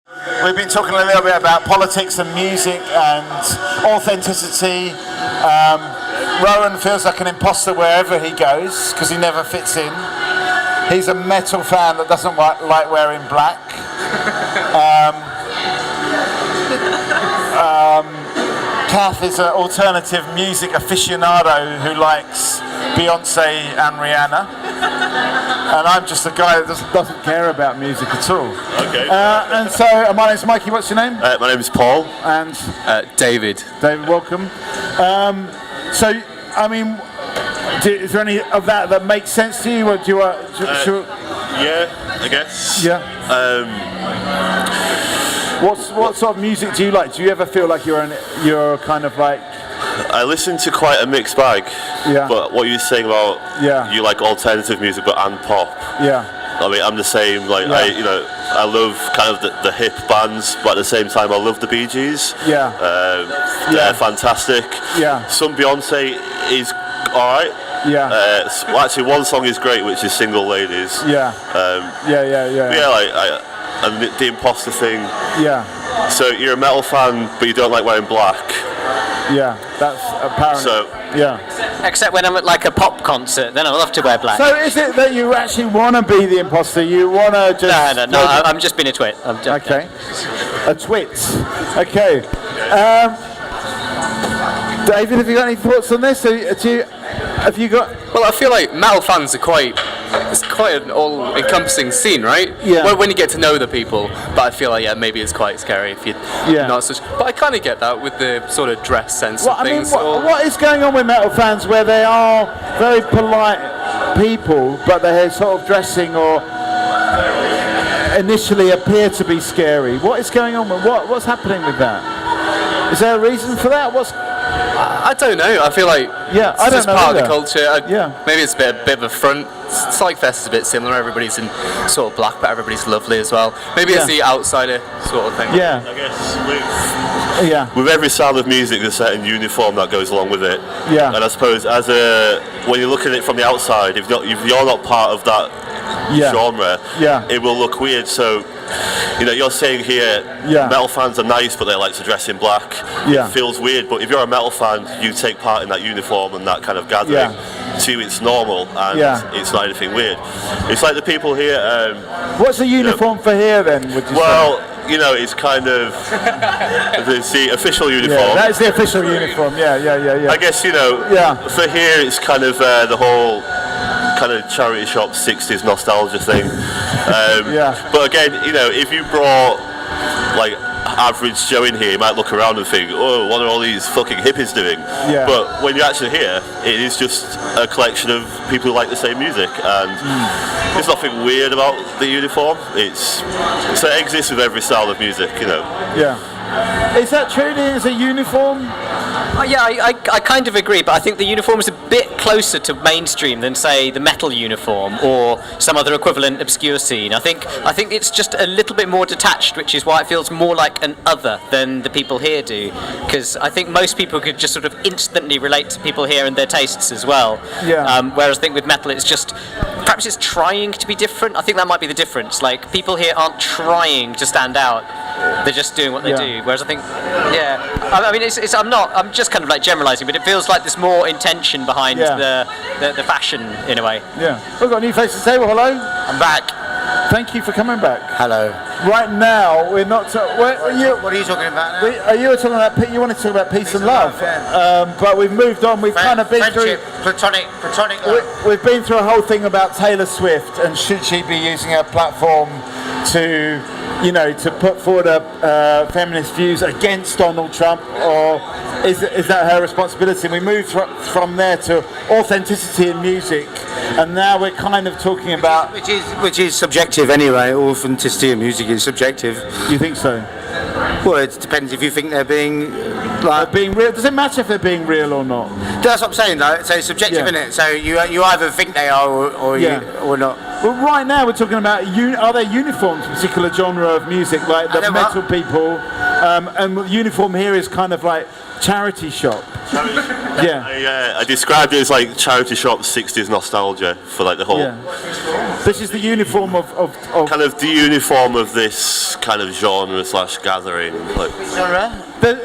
We've been talking a little bit about politics and music and authenticity. Rowan feels like an imposter wherever he goes because he never fits in. He's a metal fan that doesn't like wearing black. Kath is an alternative music aficionado who likes Beyonce and Rihanna. And I'm just a guy that doesn't care about music at all. Okay. And so, my name's Mikey. What's your name? My name's Paul. And David. David, welcome. So, I mean, is there any of that makes sense to you? Or do you? Yeah, I guess. Yeah. What sort of music do you like? Do you ever feel like you're kind of like? I listen to quite a mixed bag. Yeah. But what you're saying about you like alternative music, but and pop. Yeah. I mean, I'm the same. Like I love kind of the hip bands, but at the same time, I love the Bee Gees. Yeah. They're fantastic. Yeah. Some Beyonce is alright. Yeah. Well, actually, one song is great, which is "Single Ladies." Yeah. Yeah, and the imposter thing. Yeah. So you're a metal fan, but you don't like wearing black. Yeah, that's apparent. So yeah. Except when I'm at like a pop concert, then I love to wear black. So is it that you actually want to be the imposter? You want to just? No. I'm just being a twit. Okay. A twit. Okay. David, have you got any thoughts on this? Have you got? Well, I feel like metal fans are quite an all-encompassing scene, right? Yeah. Well, when you get to know the people, but I feel like maybe it's quite scary if you're not such. But I kind of get that with the sort of dress sense of things. What is going on with metal fans where they are very polite people, but they're sort of dressing or initially appear to be scary? What is going on? What's happening with that? Is there a reason for that? I don't know. I feel like it's just part of the culture. Maybe it's a bit of a front. Psych Fest is a bit similar. Everybody's in sort of black, but everybody's lovely as well. Maybe it's the outsider sort of thing. Yeah. I guess with every style of music, there's a certain uniform that goes along with it. Yeah. And I suppose when you're looking at it from the outside, if you're not part of that genre, it will look weird. So, you're saying here, metal fans are nice, but they like to dress in black. Yeah. It feels weird, but if you're a metal fan, you take part in that uniform and that kind of gathering. To you, it's normal, and it's not anything weird. It's like the people here. What's the uniform for here then? Would you say? It's kind of the official uniform. Yeah, that is the official uniform. Yeah. I guess for here it's kind of the whole kind of charity shop 60s nostalgia thing. But again, if you brought like average Joe in here, you might look around and think, oh, what are all these fucking hippies doing? But when you're actually here, it is just a collection of people who like the same music, and there's nothing weird about the uniform. It exists with every style of music, Is that truly as a uniform? I kind of agree, but I think the uniform is a bit closer to mainstream than, say, the metal uniform or some other equivalent obscure scene. I think it's just a little bit more detached, which is why it feels more like an other than the people here do. Because I think most people could just sort of instantly relate to people here and their tastes as well. Whereas I think with metal, it's just perhaps it's trying to be different. I think that might be the difference. Like, people here aren't trying to stand out. They're just doing what they do. Whereas I think, I mean, I'm just kind of like generalising, but it feels like there's more intention behind the fashion in a way. Yeah. We've got a new face to the table. Hello. I'm back. Thank you for coming back. Hello. Right now, we're not. What are you talking about now? You were talking about. You want to talk about peace and love, but we've moved on. We've kind of been through platonic love. We've been through a whole thing about Taylor Swift and should she be using her platform to put forward feminist views against Donald Trump, or is that her responsibility? And we moved from there to authenticity in music, and now we're kind of talking about which is subjective anyway. Authenticity in music is subjective. You think so? Well, it depends if you think they're being real. Does it matter if they're being real or not? That's what I'm saying, though. So it's subjective, isn't it? So you either think they are or not. Well, right now we're talking about are there uniforms, a particular genre of music, like the metal people And the uniform here is kind of like charity shop. I described it as like charity shop 60s nostalgia for like the whole. This is the uniform of kind of the uniform of this kind of genre / gathering. Like.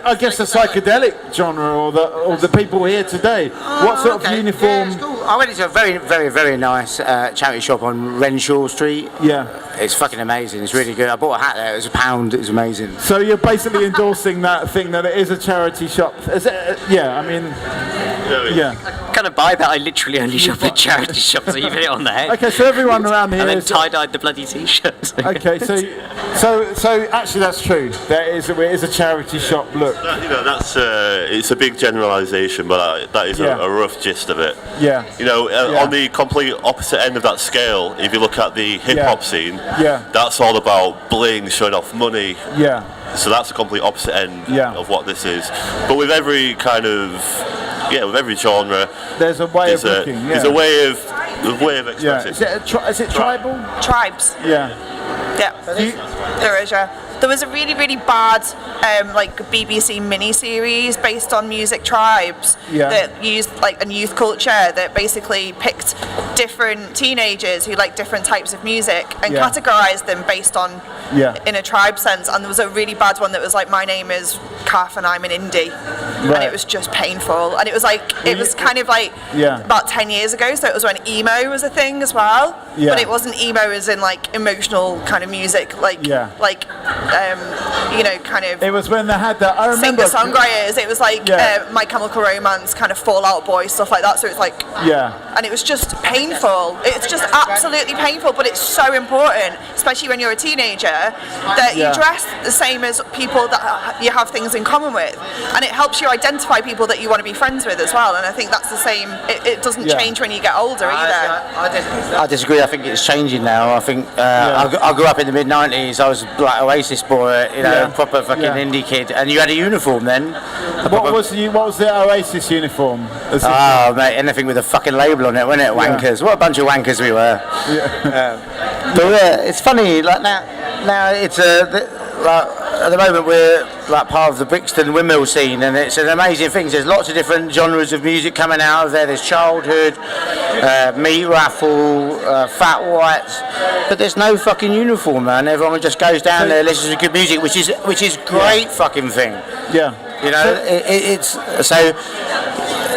I guess the psychedelic genre, or the people here today. What sort of uniform? Yeah, it's cool. I went into a very, very, very nice charity shop on Renshaw Street. Yeah, it's fucking amazing. It's really good. I bought a hat there. It was £1. It was amazing. So you're basically endorsing that thing that it is a charity shop. Is it? I mean, I kind of buy that. I literally only shop at charity shops. So you hit it on the head. Okay, so everyone around here and then is tie-dyed the bloody t-shirts. Okay, so actually that's true. It is a charity shop look. That's it's a big generalisation, but that is a rough gist of it. Yeah. On the complete opposite end of that scale, if you look at the hip hop scene, that's all about bling, showing off money. Yeah. So that's the complete opposite end of what this is. But with every kind of with every genre, there's a way of looking. There's a way of expressing. Is it tribal? Tribes. Yeah. There is. There was a really, really bad BBC mini-series based on music tribes that used like a youth culture that basically picked different teenagers who like different types of music and categorized them based on in a tribe sense. And there was a really bad one that was like, my name is Kath and I'm an indie. Right. And it was just painful. And it was like, kind of like about 10 years ago, so it was when emo was a thing as well. Yeah. But it wasn't emo as in like emotional kind of music, kind of. It was when they had that. I remember singer-songwriters. It was like My Chemical Romance, kind of Fall Out Boy stuff like that. So it's like and it was just painful. It's just absolutely painful, but it's so important, especially when you're a teenager, that you dress the same as people that you have things in common with, and it helps you identify people that you want to be friends with as well. And I think that's the same. It doesn't change when you get older either. I disagree. I think it's changing now. I think I grew up in the mid '90s. I was like Oasis boy, proper fucking indie kid, and you had a uniform then. What was the Oasis uniform? Oh mate, anything with a fucking label on it, wasn't it? Wankers. What a bunch of wankers we were. But it's funny. Like now it's at the moment we're like part of the Brixton windmill scene, and it's an amazing thing. There's lots of different genres of music coming out of there. There's childhood, meat raffle, fat whites, but there's no fucking uniform, man. Everyone just goes down there, listens to good music, which is great fucking thing. Yeah. It's so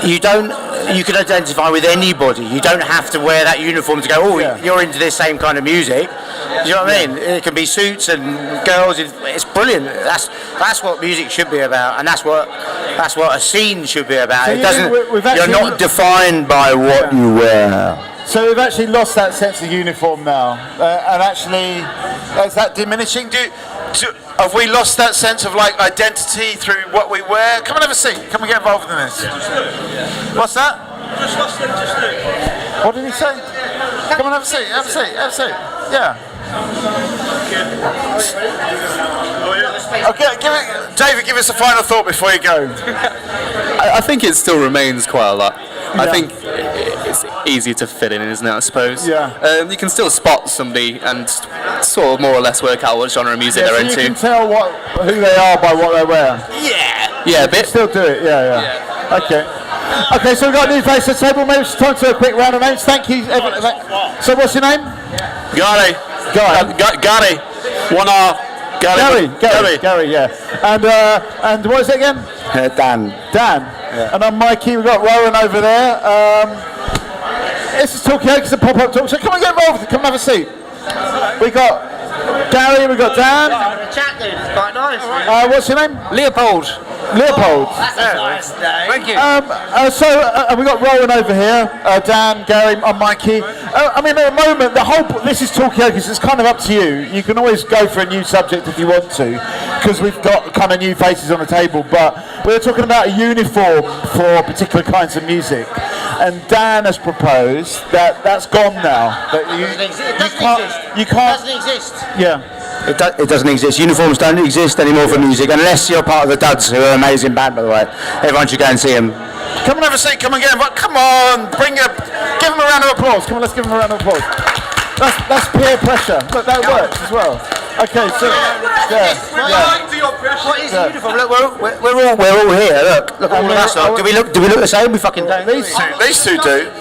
you can identify with anybody. You don't have to wear that uniform to go, you're into this same kind of music. Do you know what I mean? It can be suits and girls. It's brilliant. That's what music should be about, and that's what a scene should be about. So you're not defined by what you wear. So we've actually lost that sense of uniform now, and actually, is that diminishing? Have we lost that sense of like identity through what we wear? Come and have a seat. Come and get involved in this. What's that? Just lost them, just do. What did he say? Come and have a seat. Have a seat. Have a seat. Yeah. Okay, David, give us a final thought before you go. I think it still remains quite a lot. I think it's easier to fit in, isn't it, I suppose? Yeah. You can still spot somebody and sort of more or less work out what genre of music they're into. You can tell who they are by what they wear. Yeah, a bit. Still do it, yeah. Okay, so we've got a new face at the table. Maybe it's time to a quick round of names. Thank you. So what's your name? Gary. Gary. 1R. Gary, yeah. And what is it again? Dan. Yeah. And I'm Mikey. We've got Rowan over there. This is Talkaoke. It's a pop-up talk. So come and get involved. Come and have a seat. We got Gary. We got Dan. The chat dude is quite nice. What's your name? Leopold. That's a nice name. Thank you. So we got Rowan over here, Dan, Gary, I'm Mikey. I mean, at the moment, this is Talkaoke, so it's kind of up to you. You can always go for a new subject if you want to, because we've got kind of new faces on the table. But we're talking about a uniform for particular kinds of music, and Dan has proposed that's gone now. That It doesn't exist. Yeah. It doesn't exist. Uniforms don't exist anymore for music, unless you're part of the Duds, who are an amazing band, by the way. Everyone should go and see them. Come and have a seat. Come and get involved. Come on, give them a round of applause. Come on, let's give them a round of applause. That's peer pressure. Look, that works as well. Okay, so What is the uniform? Look, we're all here. Look, all of us. Do we look the same? We fucking don't. These two do.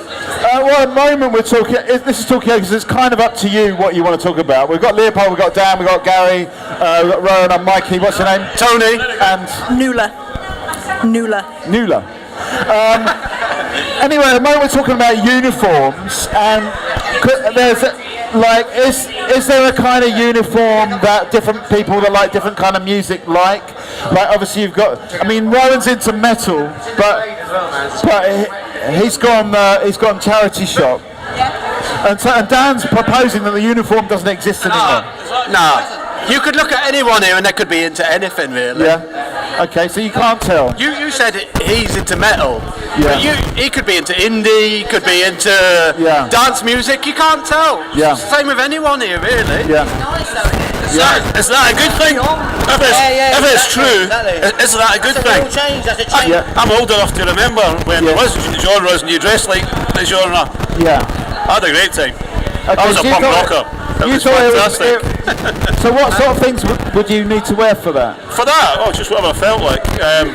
Well, at the moment we're talking. This is Talkaoke because it's kind of up to you what you want to talk about. We've got Leopold, we've got Dan, we've got Gary, we've got Rowan and Mikey. What's your name? Tony and Nuala. Anyway, at the moment we're talking about uniforms, and there's like, is there a kind of uniform that different people that like different kind of music like? Like, obviously you've got. I mean, Rowan's into metal, but he's gone charity shop. And Dan's proposing that the uniform doesn't exist anymore. No. You could look at anyone here and they could be into anything, really. Yeah. Okay, so you can't tell. You said he's into metal. Yeah. But he could be into indie, he could be into dance music. You can't tell. Yeah. Same with anyone here, really. Yeah. Is that a good thing? If it's true, isn't that a good thing? I'm old enough to remember when there was genres and you dressed like the genre. Yeah. I had a great time. Okay, I was a punk rocker. It was fantastic. So what sort of things would you need to wear for that? For that? Oh, just whatever I felt like.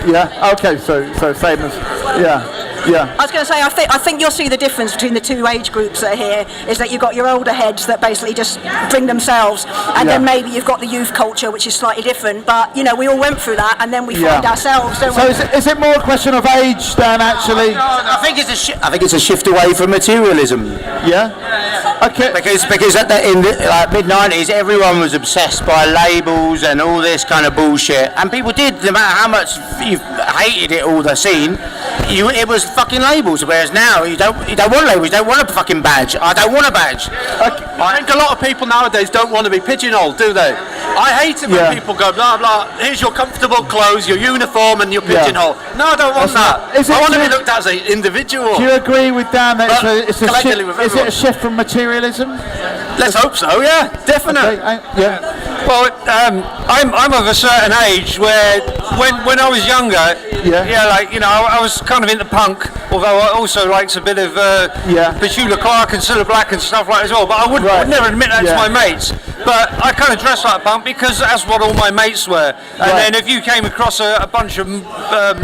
Yeah. Okay. So same as. Yeah. Yeah. I was going to say, I think you'll see the difference between the two age groups that are here is that you've got your older heads that basically just bring themselves, and then maybe you've got the youth culture, which is slightly different. But you know, we all went through that, and then we find ourselves. Don't we? Is it more a question of age than actually? I think it's a shift away from materialism. Yeah. Okay. Because in the mid '90s, everyone was obsessed by labels and all this kind of bullshit, and people did. No matter how much you hated it, all the scene, it was fucking labels. Whereas now you don't want labels. You don't want a fucking badge. I don't want a badge. I think a lot of people nowadays don't want to be pigeonholed, do they? I hate it when people go blah blah. Here's your comfortable clothes, your uniform, and your pigeonhole. No, I don't want that. I want to be looked at as an individual. Do you agree with Dan that it's a shift? Is it a shift from materialism? Let's hope so. Yeah, definitely. Yeah. Well, I'm of a certain age where when I was younger, like, you know, I was kind of into punk, although I also liked a bit of Petula Clark and Cilla Black and stuff like that as well. But I would never admit that to my mates. But I kind of dressed like punk because that's what all my mates were. And then if you came across a bunch of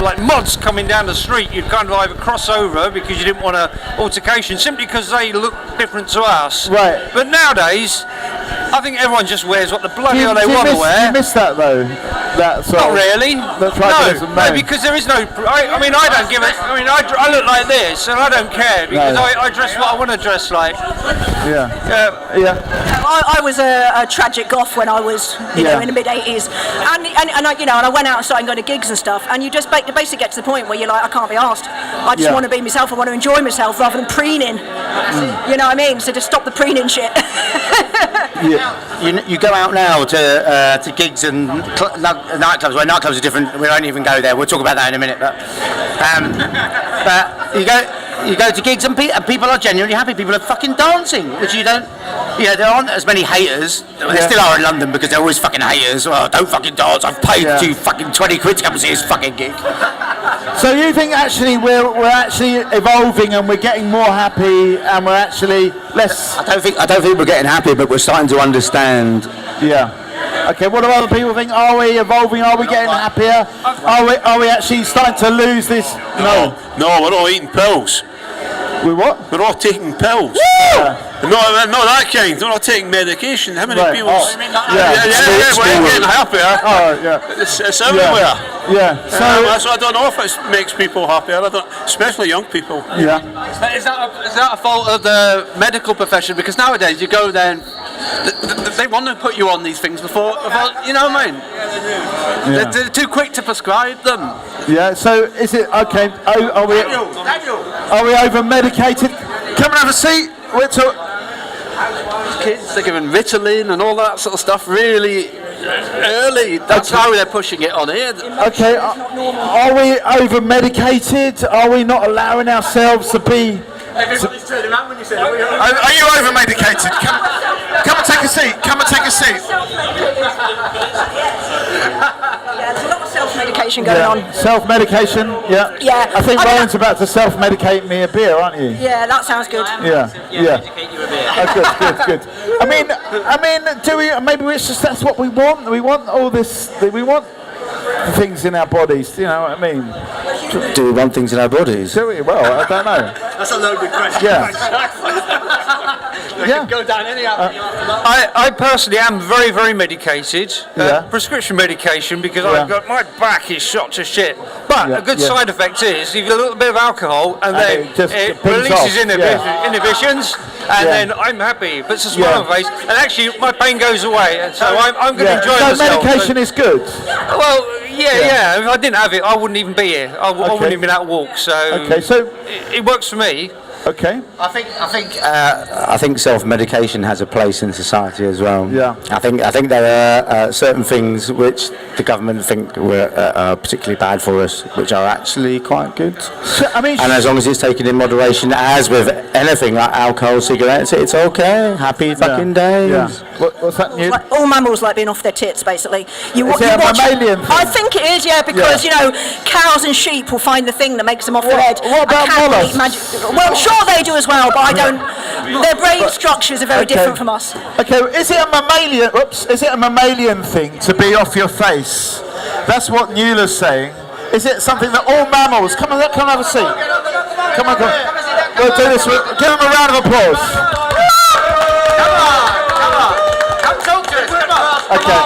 like mods coming down the street, you'd kind of either cross over because you didn't want an altercation simply because they looked different to us. Right. But nowadays, I think everyone just wears what the bloody hell they want to wear. You miss that though? That sort Not really. No, because there is no. I mean, I don't give it. I mean, I look like this, and I don't care because I dress what I want to dress like. Yeah. I was a tragic goth when I was, you know, in the mid '80s, and I went out and started going to gigs and stuff, and you just basically get to the point where you're like, I can't be arsed. I just want to be myself. I want to enjoy myself rather than preening. You know what I mean? So just stop the preening shit. You go out now to gigs and nightclubs. Well, nightclubs are different. We won't even go there. We'll talk about that in a minute. But you go to gigs and people are genuinely happy. People are fucking dancing, which you don't. You know, there aren't as many haters. There still are in London because they're always fucking haters. Well, don't fucking dance. I've paid you fucking 20 quid to come and see this fucking gig. So you think actually we're actually evolving and we're getting more happy and we're actually less? I don't think we're getting happy, but we're starting to understand. Yeah. Okay. What do other people think? Are we evolving? Are we getting happier? Are we actually starting to lose this? No, we're all eating pills. We what? We're all taking pills. No, that kind. We're not taking medication. How many people? We're getting happier. Oh, yeah. It's everywhere. Yeah. So I don't know if it makes people happier. Especially young people. Yeah. Is that a fault of the medical profession? Because nowadays you go there and they want to put you on these things before you know what I mean? Yeah. They're too quick to prescribe them. Yeah. So is it okay? Are we over medicated? Come and have a seat. Kids, they're given Ritalin and all that sort of stuff really early. That's how they're pushing it on here. Okay. Are we over medicated? Are we not allowing ourselves to be? Everybody's turning around when you say, are you over medicated? Come and take a seat. Come and take a seat. Yeah, there's a lot of self-medication going on. Self-medication, yeah. Yeah. I think Ryan's about to self-medicate me a beer, aren't you? Yeah, that sounds good. Yeah. Oh, good. I mean, do we? Maybe it's just that's what we want. We want all this. We want things in our bodies. You know what I mean? Do we want things in our bodies? Do we? Well, I don't know. That's a loaded question. Yeah. Yeah. Go down any avenue. I personally am very, very medicated. Prescription medication because I've got my back is shot to shit. But a good side effect is you get a little bit of alcohol and then it releases inhibitions and then I'm happy. But it's a smile on my face and actually my pain goes away. And so I'm going to enjoy myself. Medication is good. Well, yeah. If I didn't have it, I wouldn't even be here. I wouldn't even out walk. So it works for me. Okay. I think self-medication has a place in society as well. Yeah. I think there are certain things which the government think are particularly bad for us, which are actually quite good. So, I mean, and as long as it's taken in moderation, as with anything like alcohol, cigarettes, it's okay. Happy fucking days. Yeah. What's that new? Like all mammals like being off their tits, basically. Is it a mammalian thing? I think it is, because cows and sheep will find the thing that makes them off their head. What about mollusks? Well, I'm sure they do as well, but I don't. Their brain structures are very different from us. Okay, is it a mammalian? Is it a mammalian thing to be off your face? That's what Newler's saying. Is it something that all mammals? Come on, have a seat. Come on. We'll do this. Give them a round of applause. Okay.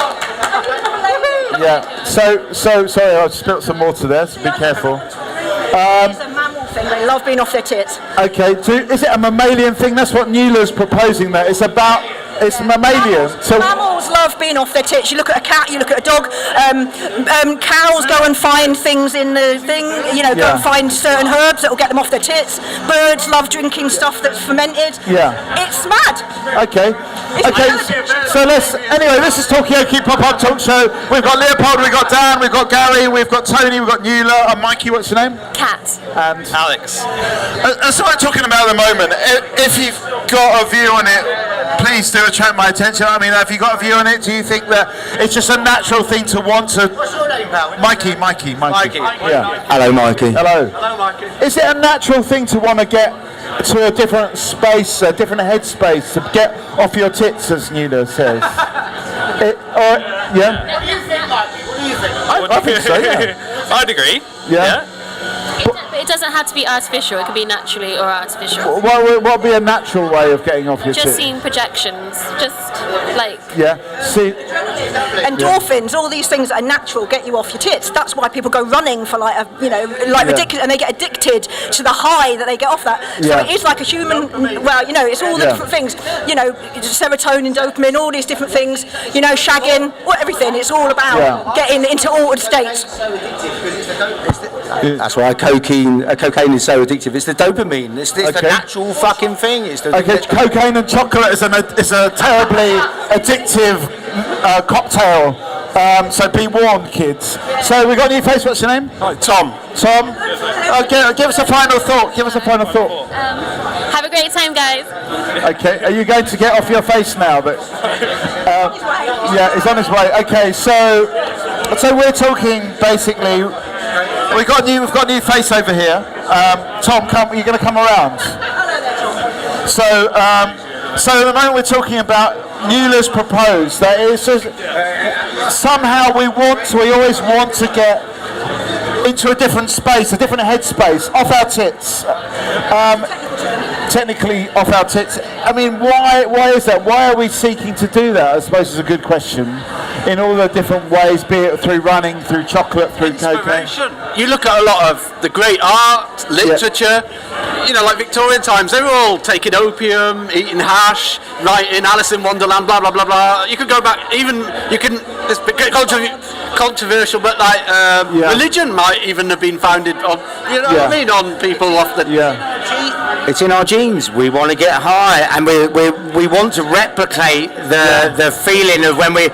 Yeah. So sorry, I spilled some water there. So be careful. It's a mammal thing. They love being off their tits. Okay. Is it a mammalian thing? That's what Newler's proposing. That it's about. It's mammalian. Mammals love being off their tits. You look at a cat, you look at a dog. Cows go and find things in the thing. Go and find certain herbs that will get them off their tits. Birds love drinking stuff that's fermented. Yeah. It's mad. Okay. So this is Talkaoke Pop-Up Talk Show. We've got Leopold, we've got Dan, we've got Gary, we've got Tony, we've got Newler, and Mikey. What's your name? Cat. And Alex. That's what I'm talking about at the moment. If you've got a view on it, please do attract my attention. I mean, have you got a view on it? Do you think that it's just a natural thing to want to? What's your name, pal? Mikey. Yeah. Hello, Mikey. Hello. Hello, Mikey. Is it a natural thing to want to get to a different space, a different headspace, to get off your tits, as Newler says? What do you think, Mikey? What do you think? I think so, yeah. I'd agree. Yeah. It doesn't have to be artificial. It could be naturally or artificial. What would be a natural way of getting off your tits? Just seeing projections. Just like... Yeah. See... Endorphins, all these things that are natural get you off your tits. That's why people go running for ridiculous, and they get addicted to the high that they get off that. So it is like a human, it's all the different things. Serotonin, dopamine, all these different things. Shagging, everything. It's all about getting into altered states. That's why cocaine is so addictive. It's the dopamine. It's the natural fucking thing. Cocaine and chocolate is a terribly addictive cocktail. So be warned, kids. So we got a new face. What's your name? Hi, Tom. Tom. Give us a final thought. have a great time, guys. Okay. Are you going to get off your face now? He's on his way. Okay. So we're talking basically. We've got a new face over here. Tom, you're going to come around. So at the moment we're talking about Newler's proposed that it's just, somehow we always want to get into a different space, a different headspace, off our tits. Technically off our tits. I mean, why is that? Why are we seeking to do that? I suppose is a good question. In all the different ways, be it through running, through chocolate, through cocaine. You look at a lot of the great art, literature, like Victorian times, they were all taking opium, eating hash, writing Alice in Wonderland, blah, blah, blah, blah. You could go back, it's controversial, but religion might even have been founded on, what I mean, on people off the... It's in our genes. We want to get high, and we want to replicate the feeling of when we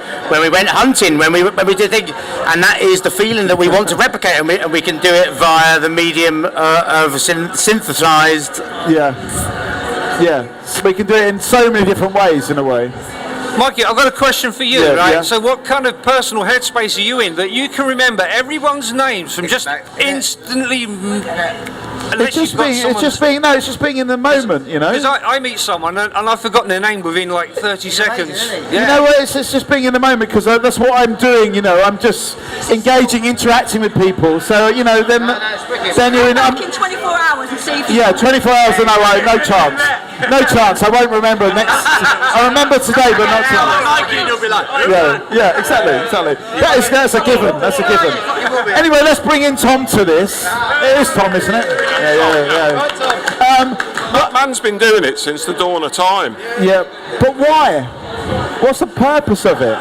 went hunting, when we did things, and that is the feeling that we want to replicate, and we can do it via the medium of synthesized. So we can do it in so many different ways, in a way. Mikey, I've got a question for you, right? Yeah. So what kind of personal headspace are you in that you can remember everyone's names from just instantly Unless It's just being in the moment, you know. Because I meet someone and I've forgotten their name within like 30 seconds. Yeah. You know what? It's just being in the moment, because that's what I'm doing. You know, I'm just engaging, interacting with people. So you know, then you're in. Back in 24 hours and see if you 24 hours and no chance. No chance. I won't remember next. I remember today, but not tomorrow. Yeah, exactly. That's a given. That's a given. Anyway, let's bring in Tom to this. It is Tom, isn't it? Yeah. That man's been doing it since the dawn of time. Yeah, but why? What's the purpose of it?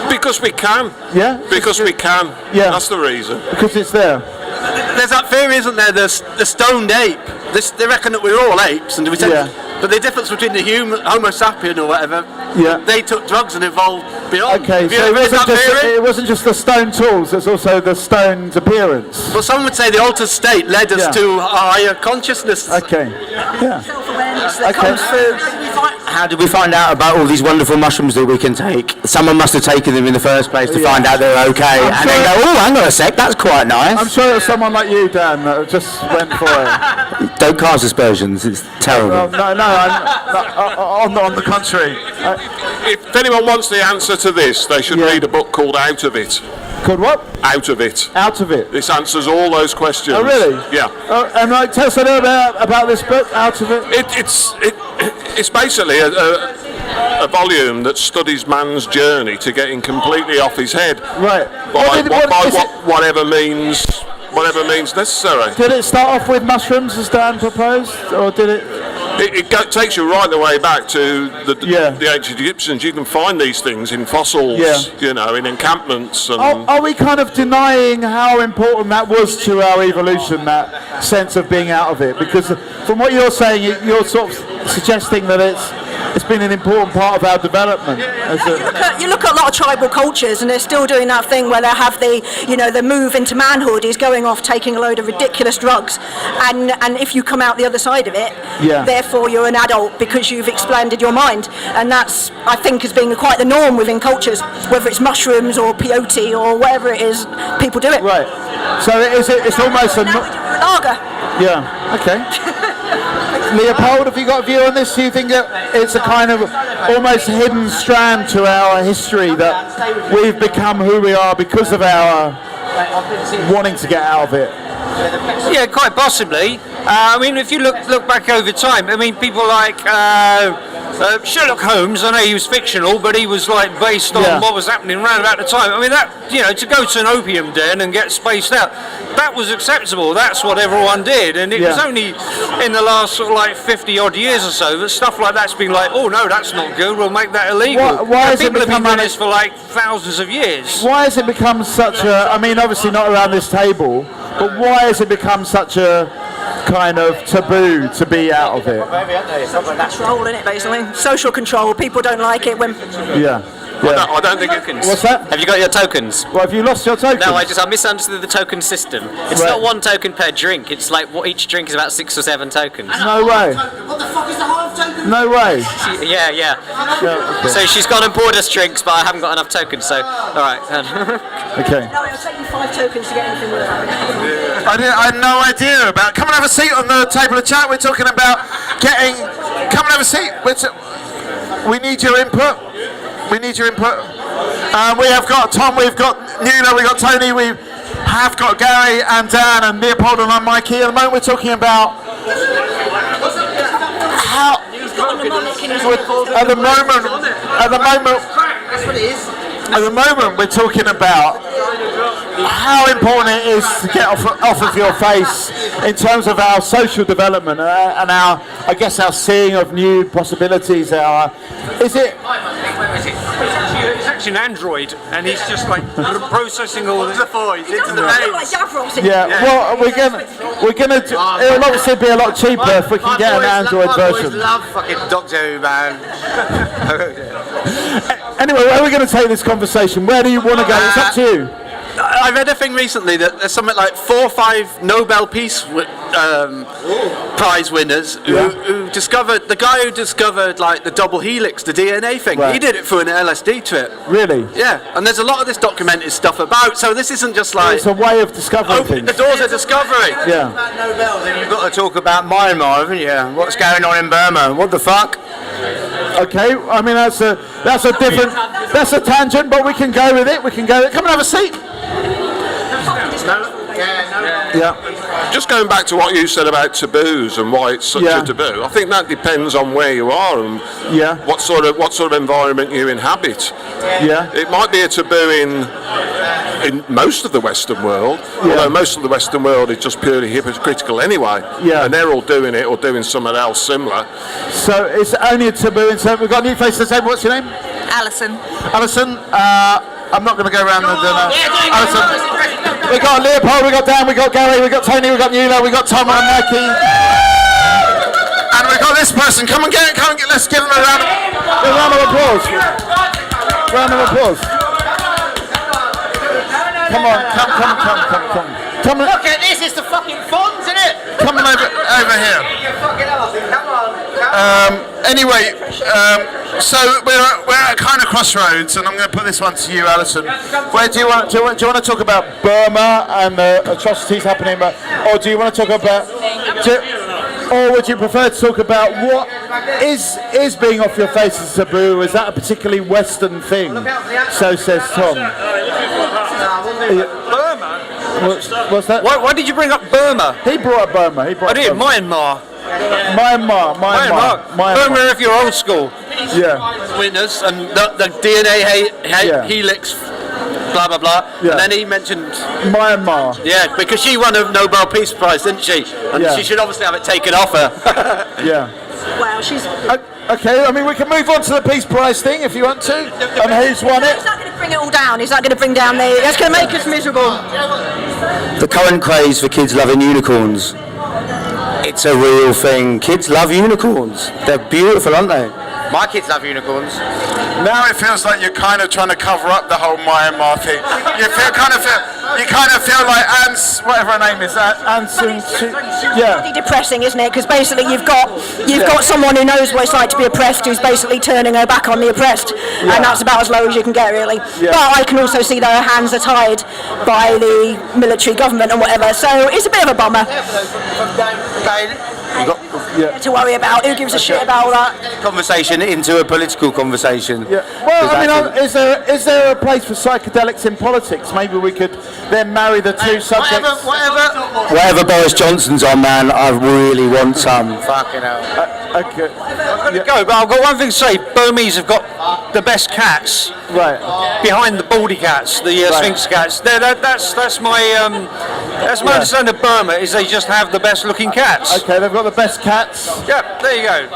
Because we can. Yeah? Because we can. Yeah. That's the reason. Because it's there. There's that theory, isn't there? The stoned ape. They reckon that we're all apes, and but the difference between the Homo sapien or whatever, they took drugs and evolved beyond. Okay, so it wasn't just the stone tools; it's also the stone's appearance. Well, some would say the altered state led us to a higher consciousness. Okay. Yeah. self-awareness that comes through. How did we find out about all these wonderful mushrooms that we can take? Someone must have taken them in the first place to find out they're okay, and then go, oh, hang on a sec, that's quite nice. I'm sure it was someone like you, Dan, that just went for it. Don't cast aspersions, it's terrible. On the contrary. If anyone wants the answer to this, they should read a book called Out of It. Called what? Out of It. Out of It. This answers all those questions. Oh, really? Yeah. And tell us a little about this book, Out of It. It's basically a volume that studies man's journey to getting completely off his head. Right. Whatever means necessary. Did it start off with mushrooms, as Dan proposed, or did it? It takes you right the way back to the ancient Egyptians. You can find these things in fossils, you know, in encampments. And Are we kind of denying how important that was to our evolution, that sense of being out of it? Because from what you're saying, you're sort of suggesting that it's been an important part of our development. You look at a lot of tribal cultures, and they're still doing that thing where they have the move into manhood is going off taking a load of ridiculous drugs, and if you come out the other side of it, therefore you're an adult because you've expanded your mind, and that's, I think, has been quite the norm within cultures, whether it's mushrooms or peyote or whatever it is, people do it. Right. So it's almost a lager. Yeah. Okay. Leopold, have you got a view on this? Do you think that it's a kind of almost hidden strand to our history that we've become who we are because of our wanting to get out of it? Yeah, quite possibly. I mean, if you look back over time, I mean, people like Sherlock Holmes, I know he was fictional, but he was like based on what was happening around about the time. I mean, that, you know, to go to an opium den and get spaced out, that was acceptable. That's what everyone did, and it was only in the last sort of like 50 odd years or so that stuff like that's been like, oh no, that's not good. We'll make that illegal. Why has people it become have been doing this for like thousands of years? Why has it become such a? I mean, obviously not around this table, but why has it become such a kind of taboo to be out of it? Control, in it, basically. Social control. People don't like it when. I don't think tokens. What's that? Have you got your tokens? Well, have you lost your tokens? No, I misunderstood the token system. It's not one token per drink. It's like each drink is about 6 or 7 tokens. No way. What the fuck is the half token? No way. Yeah. Okay. So she's gone and poured us drinks, but I haven't got enough tokens. So, all right. Okay. No, it'll take you 5 tokens to get anything worth having. I had no idea about. Come and have a seat on the table of chat. We're talking about getting. Come and have a seat. We need your input. We need your input. We have got Tom, we've got Nuno, we've got Tony, we have got Gary and Dan and Leopold and I'm Mikey. At the moment we're talking about how at the moment we're talking about how important it is to get off of your face in terms of our social development and our seeing of new possibilities. It's actually an android, and he's just like processing all the voids into the veins. Well, we're gonna. It'll obviously be a lot cheaper if we can get an Android version. I love fucking Doctor Who, man. Anyway, where are we going to take this conversation? Where do you want to go? It's up to you. I read a thing recently that there's something like 4 or 5 Nobel Peace prize winners who discovered, the guy who discovered like the double helix, the DNA thing. Right. He did it for an LSD trip. Really? Yeah. And there's a lot of this documented stuff about. So this isn't just like it's a way of discovering things. The doors of discovery. Yeah. Then you've got to talk about Myanmar, haven't you? What's going on in Burma? What the fuck? Okay, I mean that's a different, that's a tangent, but we can go with it. We can go. Come and have a seat. Yeah. Just going back to what you said about taboos and why it's such a taboo, I think that depends on where you are and what sort of environment you inhabit. Yeah. It might be a taboo in most of the Western world, although most of the Western world is just purely hypocritical anyway. Yeah. And they're all doing it or doing something else similar. So it's only a taboo in terms. We've got a new face to say. What's your name? Alison. Alison. I'm not going to go around the Alison. We got Leopold, we got Dan, we got Gary, we got Tony, we got Nuala, we got Tom and Nike. And we got this person. Come and get it, let's give them a round of applause. Round of applause. Come on, come. Come on. Look at this, it's the fucking funds, isn't it? Come on over here. Anyway, so we're at kind of crossroads, and I'm going to put this one to you, Alison. Where do you want to talk about Burma and the atrocities happening, or do you want to talk about, or would you prefer to talk about what is being off your face as a taboo? Is that a particularly Western thing? So says Tom. Burma? What's that? Why did you bring up Burma? He brought up Burma. I did. Myanmar. Burma, if you're old school. Yeah. Winners and the DNA helix, blah blah blah. Yeah. And then he mentioned Myanmar. Yeah, because she won a Nobel Peace Prize, didn't she? And she should obviously have it taken off her. Yeah. Wow, she's. Okay, I mean we can move on to the Peace Prize thing if you want to. And who's won it? Is that going to bring it all down? Is that going to bring down the? That's going to make us miserable. The current craze for kids loving unicorns. It's a real thing. Kids love unicorns. They're beautiful, aren't they? My kids love unicorns. Now it feels like you're kind of trying to cover up the whole Myanmar thing. You kind of feel like whatever her name is, Ansun. Yeah. Pretty depressing, isn't it? Because basically you've got someone who knows what it's like to be oppressed, who's basically turning her back on the oppressed, and that's about as low as you can get, really. Yeah. But I can also see that her hands are tied by the military government and whatever. So it's a bit of a bummer. To worry about. Who gives a shit about all that? Conversation into a political conversation. Yeah. Well, I mean, is there a place for psychedelics in politics? Maybe we could then marry the two subjects. Whatever Boris Johnson's on, man, I really want some. Fucking hell. Okay. I'm going to go, but I've got one thing to say. Burmese have got the best cats. Right. Behind the baldy cats, the Sphinx cats. That's my understanding of Burma, is they just have the best looking cats. Okay, they've got the best cats. Yeah, there you go.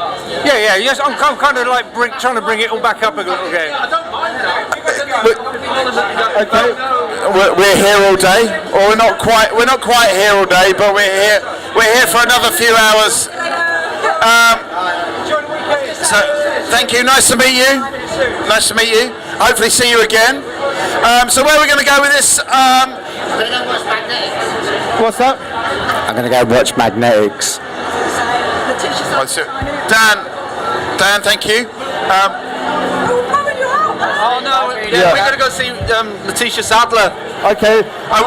Yeah. Yes, I'm kind of like trying to bring it all back up a little again. Okay, we're here all day, or we're not quite here all day, but we're here for another few hours. So thank you. Nice to meet you. Hopefully see you again. So where are we going to go with this? What's that? I'm going to go watch Magnetics. Dan, thank you. Oh no, we're going to go see Letitia Sadler. Okay. I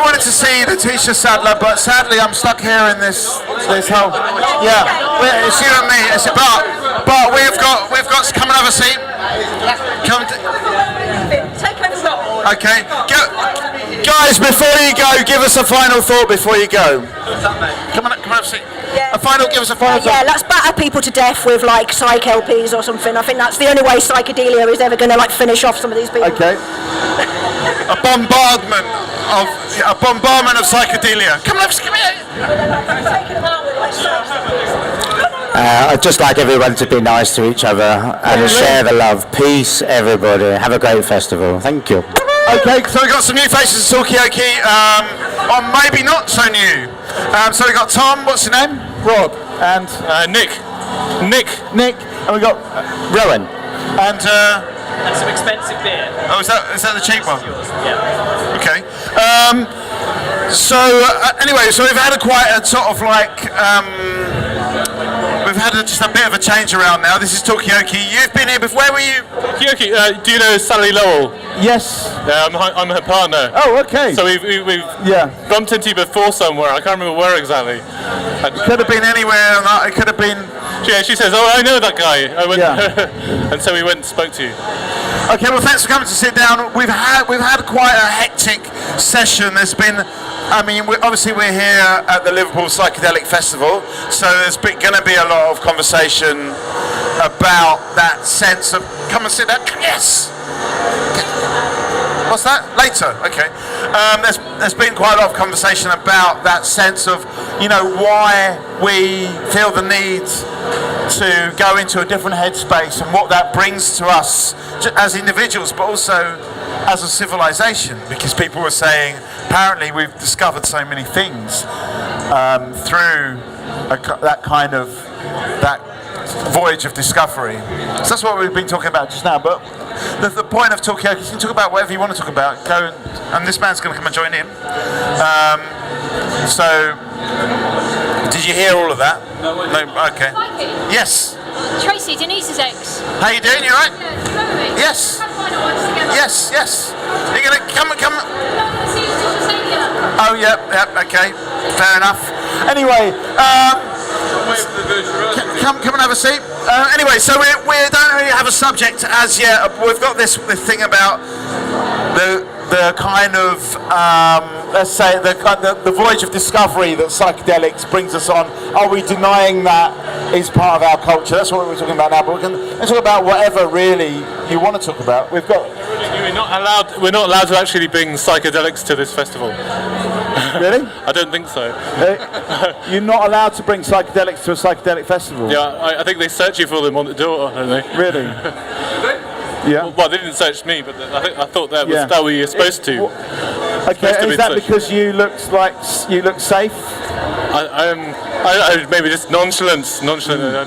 wanted to see Letitia Sadler, but sadly I'm stuck here in this hole. Yeah, it's you and me. But we've got to come and have a seat. Okay. Guys, before you go, give us a final thought before you go. Come on, have a seat. Give us a final thought. Yeah, let's batter people to death with like Psych LPs or something. I think that's the only way Psychedelia is ever going to like finish off some of these people. Okay. A bombardment of Psychedelia. Come on, come here. I'd just like everyone to be nice to each other and share the love. Peace, everybody. Have a great festival. Thank you. Okay, so we've got some new faces to Talkaoke, or maybe not so new. So we've got Tom, what's your name? Rob. And Nick. And we've got Rowan. And some expensive beer. Oh, is that the cheap one? Yeah. Okay. So anyway, so we've had quite a sort of like we've had just a bit of a change around now. This is Talkaoke. You've been here before. Where were you? Talkaoke. Do you know Sally Lowell? Yes. Yeah, I'm her partner. Oh, okay. So we've bumped into you before somewhere. I can't remember where exactly. It could have been anywhere. It could have been. Yeah, she says, "Oh, I know that guy." I went, and so we went and spoke to you. Okay, well, thanks for coming to sit down. We've had quite a hectic session. There's been, obviously we're here at the Liverpool Psychedelic Festival, so there's going to be a lot of conversation about that sense of. Come and sit down. Yes. What's that? Later. Okay. There's been quite a lot of conversation about that sense of, why we feel the need to go into a different headspace and what that brings to us as individuals, but also as a civilization. Because people were saying, apparently we've discovered so many things through that voyage of discovery. So that's what we've been talking about just now. But the point of Talkaoke is you can talk about whatever you want to talk about. And this man's going to come and join in. So, did you hear all of that? No. Okay. Yes. Tracy, Denise's ex. How you doing? You alright? Yeah, yes. Yes. You're going to come. Oh, yeah. Okay. Fair enough. Anyway. Come and have a seat. Anyway, so we don't really have a subject as yet. We've got this thing about the kind of let's say the voyage of discovery that psychedelics brings us on. Are we denying that is part of our culture? That's what we're talking about now. But let's talk about whatever really you want to talk about. We're not allowed to actually bring psychedelics to this festival. Really? I don't think so. You're not allowed to bring psychedelics to a psychedelic festival? Yeah, I think they search you for them on the door, don't they? Really? Yeah. Well, they didn't search me, but I thought that was that we were supposed to. Okay, is that because you look safe? I maybe just nonchalance. I don't know.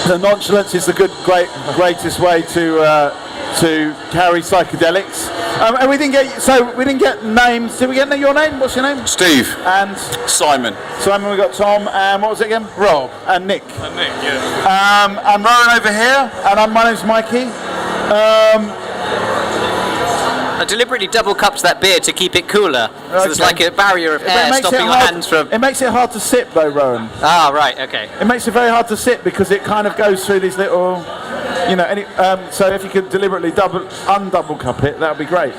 The nonchalance is the greatest way to carry psychedelics. And we didn't get names. Did we get your name? What's your name? Steve. And Simon. Simon, we got Tom, and what was it again? Rob. And Nick. Yeah. I'm Rowan over here, and my name's Mikey. I deliberately double cupped that beer to keep it cooler. So there's like a barrier of air stopping your hands from. It makes it hard to sip though, Rowan. Ah, right, okay. It makes it very hard to sip because it kind of goes through these little, so if you could deliberately undouble cup it, that would be great.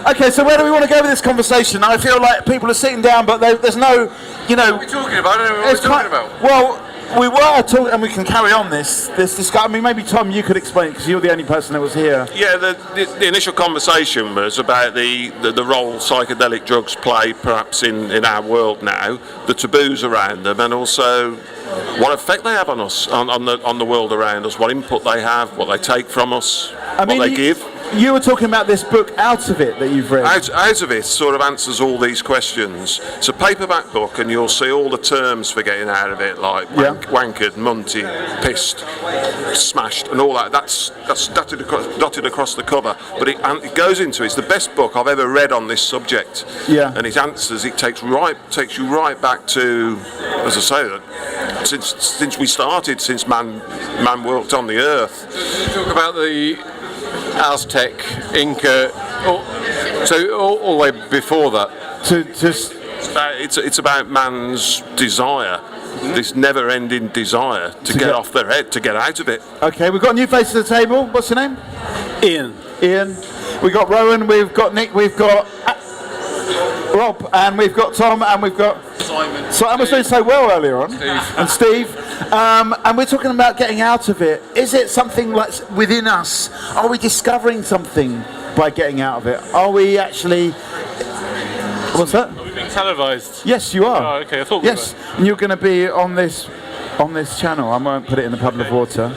Okay, so where do we want to go with this conversation? I feel like people are sitting down, but there's no, What are we talking about? I don't know what we're talking about. Well, we were talking, and we can carry on this discussion. Maybe Tom, you could explain it because you're the only person that was here. Yeah, the initial conversation was about the role psychedelic drugs play, perhaps in our world now, the taboos around them, and also what effect they have on us, on the world around us, what input they have, what they take from us, what they give. You were talking about this book, Out of It, that you've read. Out of It sort of answers all these questions. It's a paperback book, and you'll see all the terms for getting out of it, like wankered, munty, pissed, smashed, and all that. That's dotted across the cover. But it goes into it's the best book I've ever read on this subject. Yeah. And its answers, it takes you right back to, as I say, since we started, since man walked on the earth. Talk about the Aztec, Inca, so all the way before that. It's about man's desire, this never-ending desire to get off their head, to get out of it. Okay, we've got a new face to the table. What's your name? Ian. We've got Rowan, we've got Nick, we've got Rob, and we've got Tom, and we've got Simon. So I was doing so well earlier on. Steve. And Steve. And we're talking about getting out of it. Is it something like within us? Are we discovering something by getting out of it? Are we actually... What's that? Are we being televised? Yes, you are. Oh, okay, I thought yes, we were. and you're going to be on this channel. I won't put it in the puddle of water.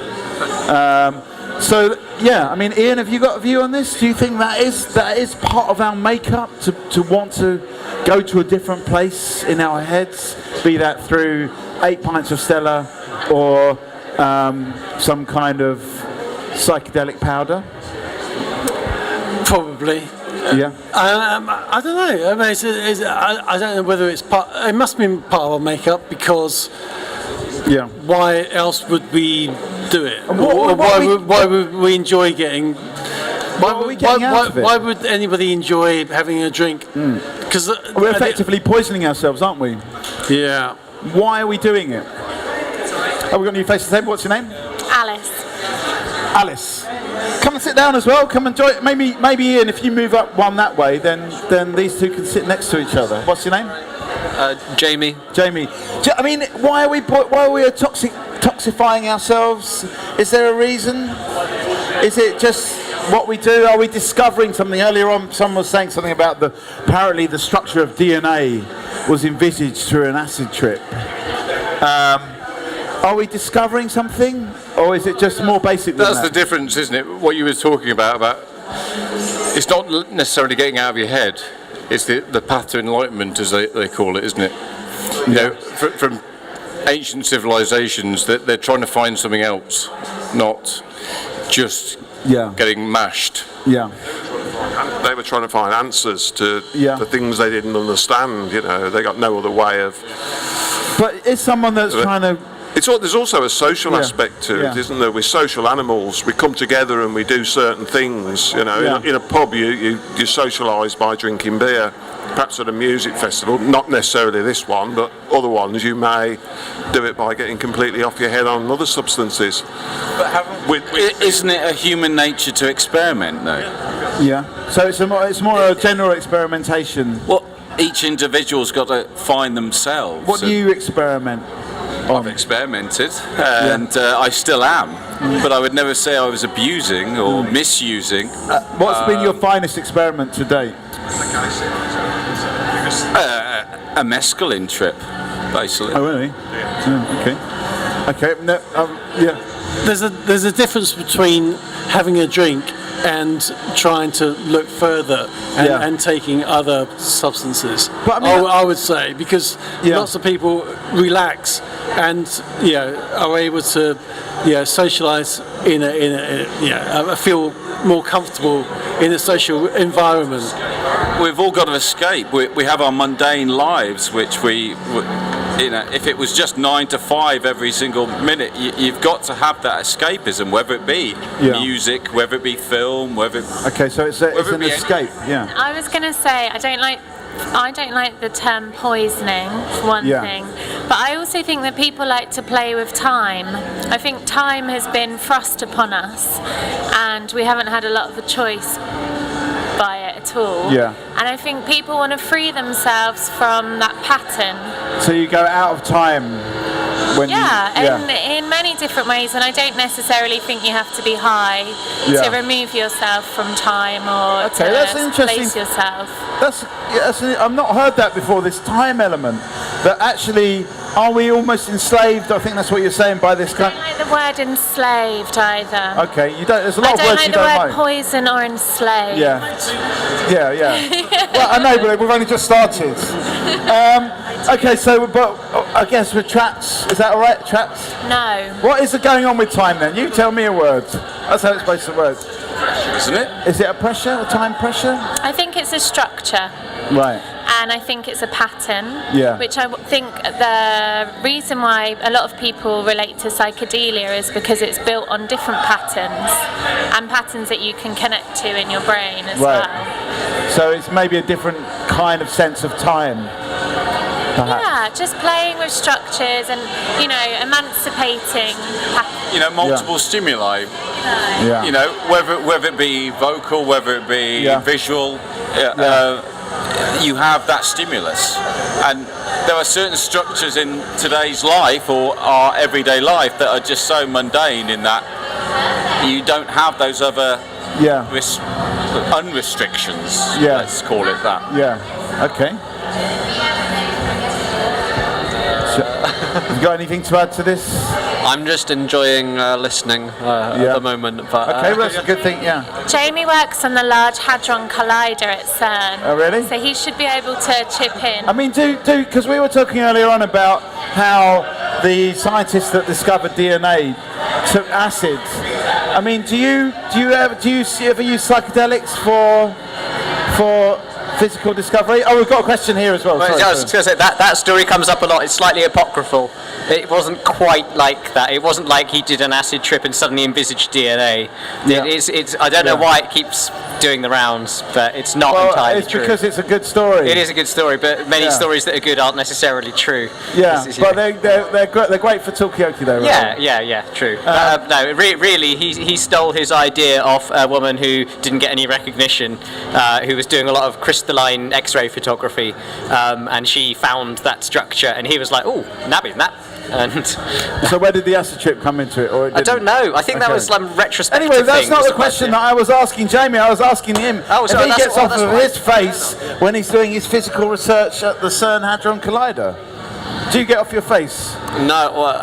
So yeah, I mean, Ian, have you got a view on this? Do you think that is part of our makeup to want to go to a different place in our heads, be that through 8 pints of Stella or some kind of psychedelic powder? Probably. I don't know. I mean, I don't know whether it's part. It must be part of our makeup because. Yeah. Why else would we do it? Why would we enjoy getting? Why would anybody enjoy having a drink? Because we're effectively poisoning ourselves, aren't we? Yeah. Why are we doing it? Have we got a new face to say? What's your name? Alice. Alice. Come and sit down as well. Come and join. Maybe Ian, if you move up one that way, then these two can sit next to each other. What's your name? Jamie. Jamie. I mean, why are we toxifying ourselves? Is there a reason? Is it just what we do? Are we discovering something? Earlier on, someone was saying something about apparently the structure of DNA was envisaged through an acid trip. Are we discovering something, or is it just more basic than that? That's the difference, isn't it? What you were talking about it's not necessarily getting out of your head. It's the path to enlightenment, as they call it, isn't it? You know, from ancient civilizations, that they're trying to find something else, not just getting mashed. Yeah. They were trying to find answers to the things they didn't understand. You know, they got no other way of. But it's someone that's trying to. There's also a social aspect to it, isn't there? We're social animals. We come together and we do certain things. You know, in a pub, you socialise by drinking beer. Perhaps at a music festival, not necessarily this one, but other ones, you may do it by getting completely off your head on other substances. But isn't it a human nature to experiment, though? Yeah. So it's more a general experimentation. Well, each individual's got to find themselves. What do you experiment? I've experimented, and I still am, but I would never say I was abusing or misusing. What's been your finest experiment to date? A mescaline trip, basically. Oh, really? Okay. Yeah. There's a difference between having a drink and trying to look further and taking other substances. But I would say, because lots of people relax and are able to socialise feel more comfortable in a social environment. We've all got to escape. We have our mundane lives, which if it was just 9 to 5 every single minute, you've got to have that escapism, whether it be music, whether it be film, whether it, okay, so it's an escape. Yeah. I was going to say I don't like the term poisoning for one thing, but I also think that people like to play with time. I think time has been thrust upon us, and we haven't had a lot of a choice by it at all. Yeah. And I think people want to free themselves from that pattern. So you go out of time when in many different ways, and I don't necessarily think you have to be high to remove yourself from time or to place yourself. I've not heard that before, this time element. That actually, are we almost enslaved? I think that's what you're saying by this kind. I don't like the word enslaved either. Okay, you don't. There's a lot of words you don't like. I don't like the word poison or enslaved. Yeah. Well, I know, but we've only just started. Okay, so but I guess we're traps. Is that all right? Traps? No. What is going on with time then? You tell me a word. That's how it's supposed to work. Isn't it? Is it a pressure, a time pressure? I think it's a structure. Right. And I think it's a pattern, which I think the reason why a lot of people relate to psychedelia is because it's built on different patterns and patterns that you can connect to in your brain as well. So it's maybe a different kind of sense of time, perhaps. Yeah, just playing with structures and, emancipating patterns. Multiple stimuli. Whether it be vocal, whether it be visual, you have that stimulus. And there are certain structures in today's life or our everyday life that are just so mundane in that you don't have those other unrestrictions. Let's call it that. Yeah. Okay. Have you got anything to add to this? I'm just enjoying listening at the moment. But, okay, well, that's a good thing, Jamie works on the Large Hadron Collider at CERN. Oh, really? So he should be able to chip in. I mean, because we were talking earlier on about how the scientists that discovered DNA took acid. I mean, do you ever use psychedelics for physical discovery? Oh, we've got a question here as well. Well, Sorry, I was going to say that story comes up a lot. It's slightly apocryphal. It wasn't quite like that. It wasn't like he did an acid trip and suddenly envisaged DNA. Yeah. It's I don't know why it keeps doing the rounds, but it's not entirely it's true. because it's a good story. It is a good story, but many stories that are good aren't necessarily true. Yeah, but they're great for Talkaoke though, right? Yeah, true. No, really, he stole his idea off a woman who didn't get any recognition, who was doing a lot of crystalline X-ray photography, and she found that structure, and he was like, "Oh, nabby that." And so where did the acid trip come into it? Or it I don't know. I think that was like retrospective. Anyway, that's thing, not the question that I was asking Jamie. I was asking him if he gets off of his face when he's doing his physical research at the CERN Hadron Collider. Do you get off your face? No, well,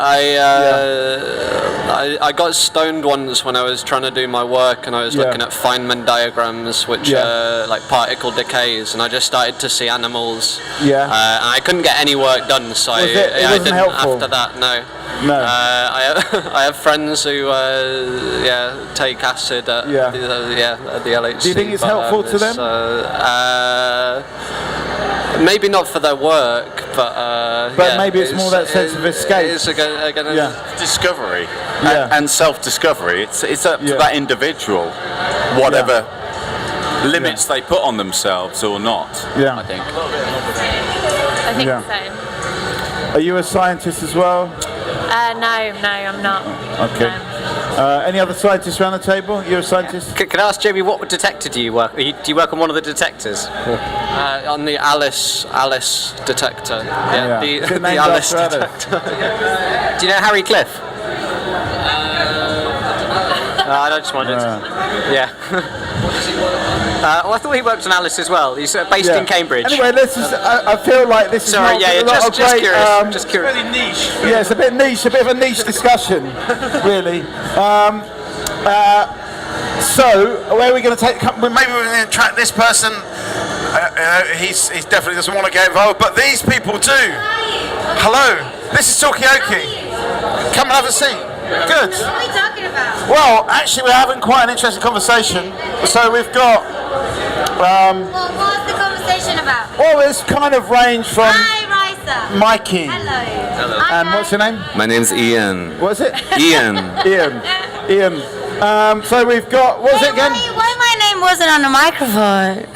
I got stoned once when I was trying to do my work, and I was looking at Feynman diagrams, which are like particle decays, and I just started to see animals. Yeah. And I couldn't get any work done, so I didn't helpful? after that. No. No. I have friends who take acid at the LHC. Do you think it's helpful to them? Maybe not for their work, but maybe it's more that sense of escape. It's discovery and self-discovery. It's up to that individual, whatever limits they put on themselves or not. Yeah. I think. I think so. Are you a scientist as well? No, I'm not. Okay. Any other scientists around the table? You're a scientist? Can I ask Jamie, what detector do you work? Do you work on one of the detectors? On the Alice detector. Yeah. The Alice detector. Do you know Harry Cliff? I just wondered. Yeah. Well, I thought he worked on Alice as well. He's based in Cambridge. Anyway, I feel like this is just curious. Just curious. Really niche. Yeah, it's a bit niche, a bit of a niche discussion, really. So, where are we going to take? Maybe we're going to track this person. He definitely doesn't want to get involved, but these people do. Hello, this is Talkaoke. Come and have a seat. Good. What are we talking about? Well, actually, we're having quite an interesting conversation. So we've got. Well, what's the conversation about? Well, it's kind of range from. Hi, Raisa. Mikey. Hello. And what's your name? My name's Ian. What is it? Ian. Ian. So we've got. What was it again? Why my name wasn't on the microphone?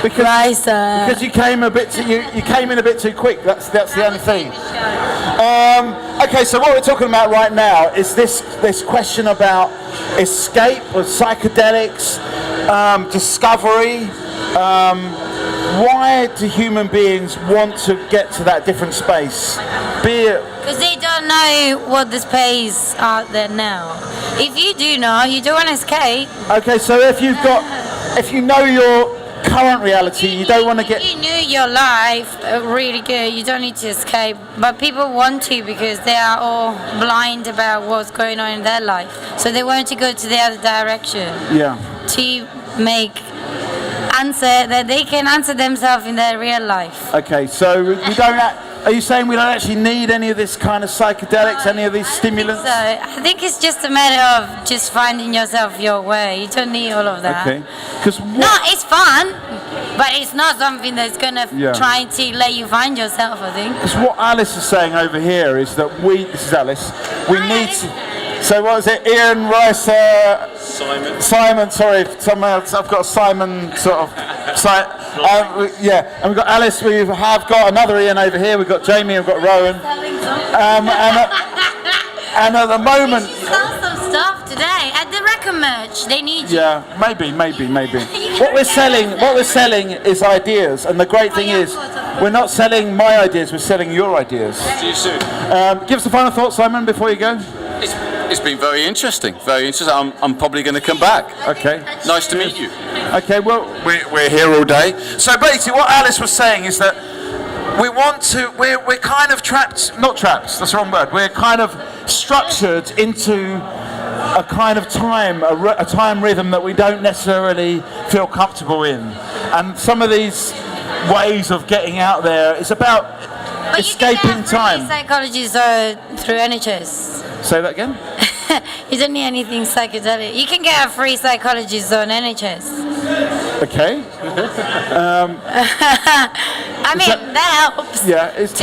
Because you came a bit. You came in a bit too quick. That's the only thing. Okay, so what we're talking about right now is this question about escape or psychedelics, discovery. Why do human beings want to get to that different space? Because they don't know what the space out there now. If you do know, you don't want to escape. Okay, so if you know your current reality, you don't want to get. If you knew your life really good, you don't need to escape. But people want to because they are all blind about what's going on in their life. So they want to go to the other direction. Yeah. To make answer that they can answer themselves in their real life. Okay, so we don't. Are you saying we don't actually need any of this kind of psychedelics, any of these stimulants? I think it's just a matter of just finding yourself your way. You don't need all of that. Okay. No, it's fun, but it's not something that's going to try to let you find yourself, I think. Because what Alice is saying over here is that this is Alice, we need to. So what is it? Ian, Rice, Simon. Sorry, someone else. I've got Simon sort of. And we've got Alice. We have got another Ian over here. We've got Jamie. We've got Rowan. And at the moment. You sell some stuff today at the record merch. They need you. Yeah, maybe. What we're selling is ideas, and the great thing is, we're not selling my ideas. We're selling your ideas. See you soon. Give us a final thought, Simon, before you go. It's been very interesting. I'm probably going to come back. Okay. Nice to meet you. Okay, well, we're here all day. So basically what Alice was saying is that we're kind of trapped, not trapped, that's the wrong word, we're kind of structured into a kind of time, a time rhythm that we don't necessarily feel comfortable in. And some of these ways of getting out there is about escaping time. Psychologists through NHS. Say that again? You don't need anything psychedelic. You can get a free psychologist on NHS. Okay. I mean, that helps. Yeah. If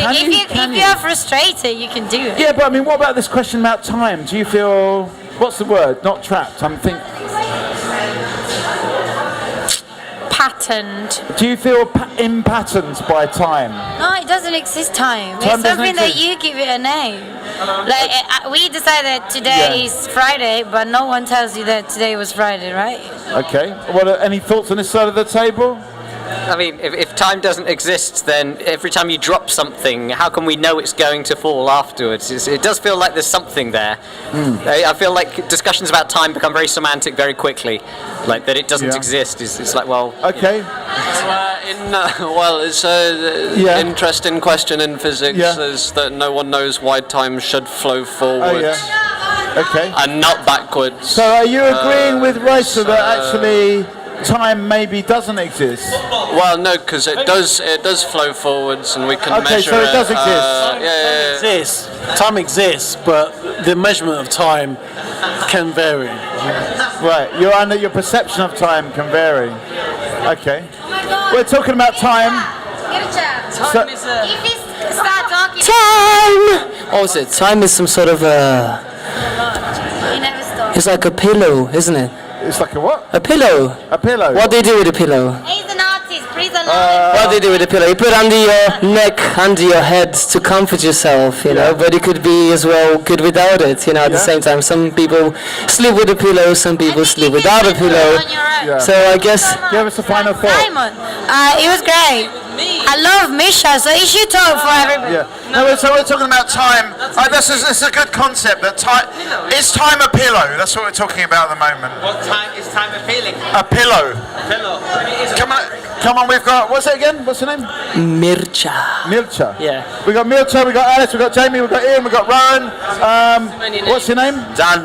you're frustrated, you can do it. Yeah, but I mean, what about this question about time? Do you feel, what's the word? Not trapped. I'm thinking. Patterned. Do you feel impatterned by time? No, it doesn't exist time. Time It's something that you give it a name. Like we decided today is Friday, but no one tells you that today was Friday, right? Okay. What are any thoughts on this side of the table? I mean, if time doesn't exist, then every time you drop something, how can we know it's going to fall afterwards? It does feel like there's something there. I feel like discussions about time become very semantic very quickly. Like that it doesn't exist. It's like, well... Okay. It's an interesting question in physics is that no one knows why time should flow forwards. Okay. And not backwards. So are you agreeing with Racer that actually time maybe doesn't exist? Well, no, because it does flow forwards, and we can measure it. Okay, so it does exist. Time exists. Time exists, but the measurement of time can vary. Right, your perception of time can vary. Okay. We're talking about time. Time is a... If you start talking... Time! What was it? Time is some sort of a... It's like a pillow, isn't it? It's like a what? A pillow. A pillow. What do you do with a pillow? He's an artist, please allow What do you do with a pillow? You put it under your neck, under your head to comfort yourself, you know, but it could be as well good without it, you know, at the same time. Some people sleep with a pillow, some people sleep without a pillow. So I guess... Give us a final thought. Simon, it was great. I love Misha, so you should talk for everybody. Yeah. No, so we're talking about time. This is a good concept. That time is time a pillow. That's what we're talking about at the moment. What time is time a feeling? A pillow. Pillow. Come on. We've got what's it again? What's your name? Mircha. Yeah. We got Mircha. We got Alice. We got Jamie. We got Ian. We got Rowan. What's your name? Dan.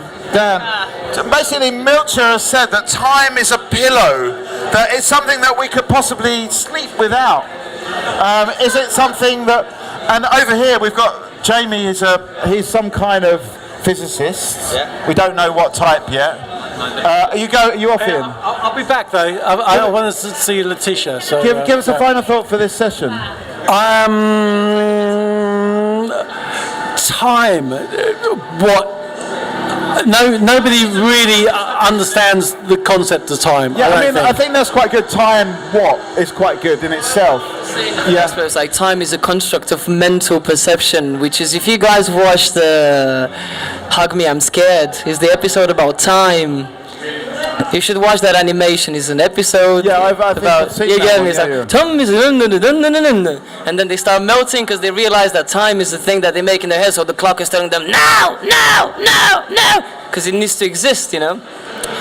So basically, Mircha has said that time is a pillow. That it's something that we could possibly sleep without. Is it something that? And over here we've got Jamie. He's some kind of physicist. Yeah. We don't know what type yet. Are you off, Ian? I'll be back though. I want to see Letitia. So give us a final thought for this session. Time. What? No, nobody really understands the concept of time. Yeah, I think that's quite good. Time, is quite good in itself. Yeah, I suppose like time is a construct of mental perception, which is if you guys watch the Hug Me I'm Scared, is the episode about time. You should watch that animation. It's an episode about time is and then they start melting because they realize that time is the thing that they make in their head. So the clock is telling them no, because it needs to exist, you know.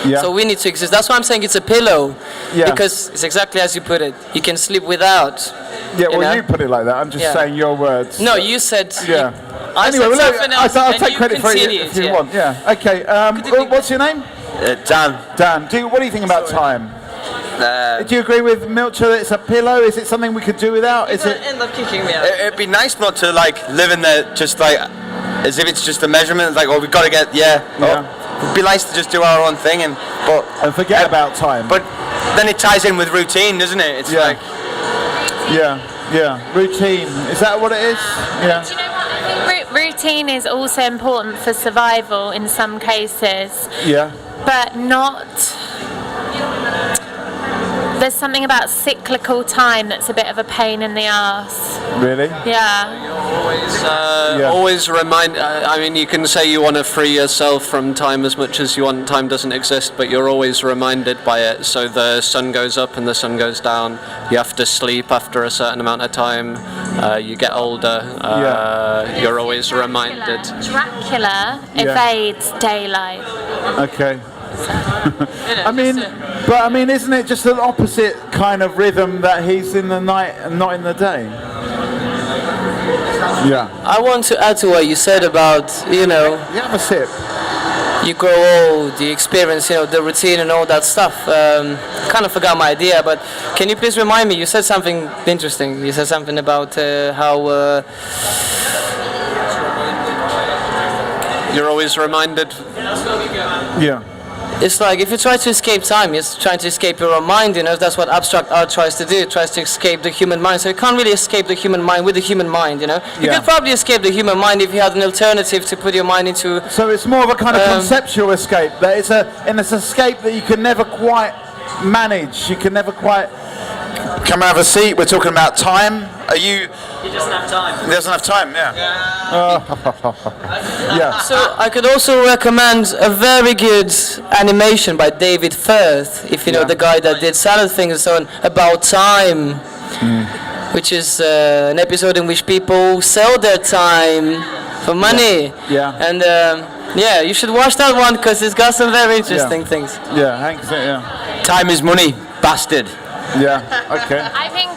Yeah. So we need to exist. That's why I'm saying it's a pillow. Yeah. Because it's exactly as you put it. You can sleep without. Yeah. Well, you put it like that. I'm just saying your words. No, you said. Yeah. Anyway, I'll take credit for it if you want. Yeah. Okay. What's your name? Dan. Dan. What do you think about time? Do you agree with Milcher that it's a pillow? Is it something we could do without? Is it? End up kicking me out. It'd be nice not to live in there just as if it's just a measurement. It's like, we've got to get it'd be nice to just do our own thing and forget about time. But then it ties in with routine, doesn't it? It's like routine. Is that what it is? Yeah. Do you know what? I think routine is also important for survival in some cases. Yeah. But not. There's something about cyclical time that's a bit of a pain in the arse. Really? Yeah. Always remind. I mean, you can say you want to free yourself from time as much as you want. Time doesn't exist, but you're always reminded by it. So the sun goes up and the sun goes down. You have to sleep after a certain amount of time. You get older. You're always reminded. Dracula evades daylight. Okay. I mean, isn't it just an opposite kind of rhythm that he's in the night and not in the day? Yeah. I want to add to what you said about, You have a sip. You grow old, you experience, the routine and all that stuff. Kind of forgot my idea, but can you please remind me? You said something interesting. You said something about how... You're always reminded. Yeah. it's like if you try to escape time, you're trying to escape your own mind, you know. That's what abstract art tries to do. It tries to escape the human mind. So you can't really escape the human mind with the human mind, you know. You could probably escape the human mind if you had an alternative to put your mind into. So it's more of a kind of conceptual escape. That it's an escape that you can never quite manage. You can never quite. Come and have a seat. We're talking about time. Are you? He doesn't have time. He doesn't have time. Yeah. Yeah. So I could also recommend a very good animation by David Firth, if you know the guy that did Salad Things and so on, about time, which is an episode in which people sell their time for money. Yeah. And you should watch that one because it's got some very interesting things. Yeah, Hank. Yeah. Time is money, bastard. Yeah. Okay. I think,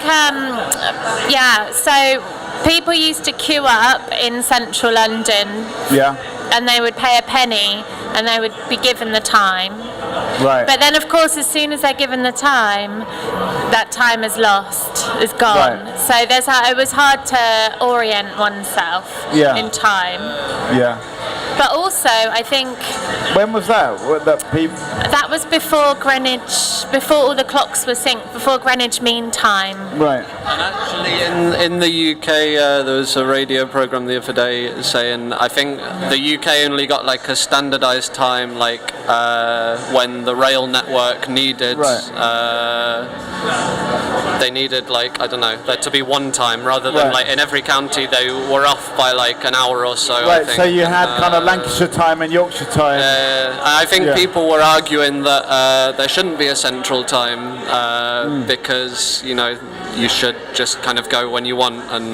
so people used to queue up in central London. Yeah. And they would pay a penny and they would be given the time. Right. But then, of course, as soon as they're given the time, that time is lost, is gone. Right. So it was hard to orient oneself in time. Yeah. But also, I think... When was that? That was before Greenwich, before all the clocks were synced, before Greenwich Mean Time. Right. And actually, in the UK, there was a radio program the other day saying, I think the UK only got like a standardised time, like when the rail network needed... they needed like, I don't know, there to be one time rather than like in every county they were off by like an hour or so. Right, I think. so you had kind of Lancashire time and Yorkshire time. I think people were arguing that there shouldn't be a central time because, you know, you should just kind of go when you want and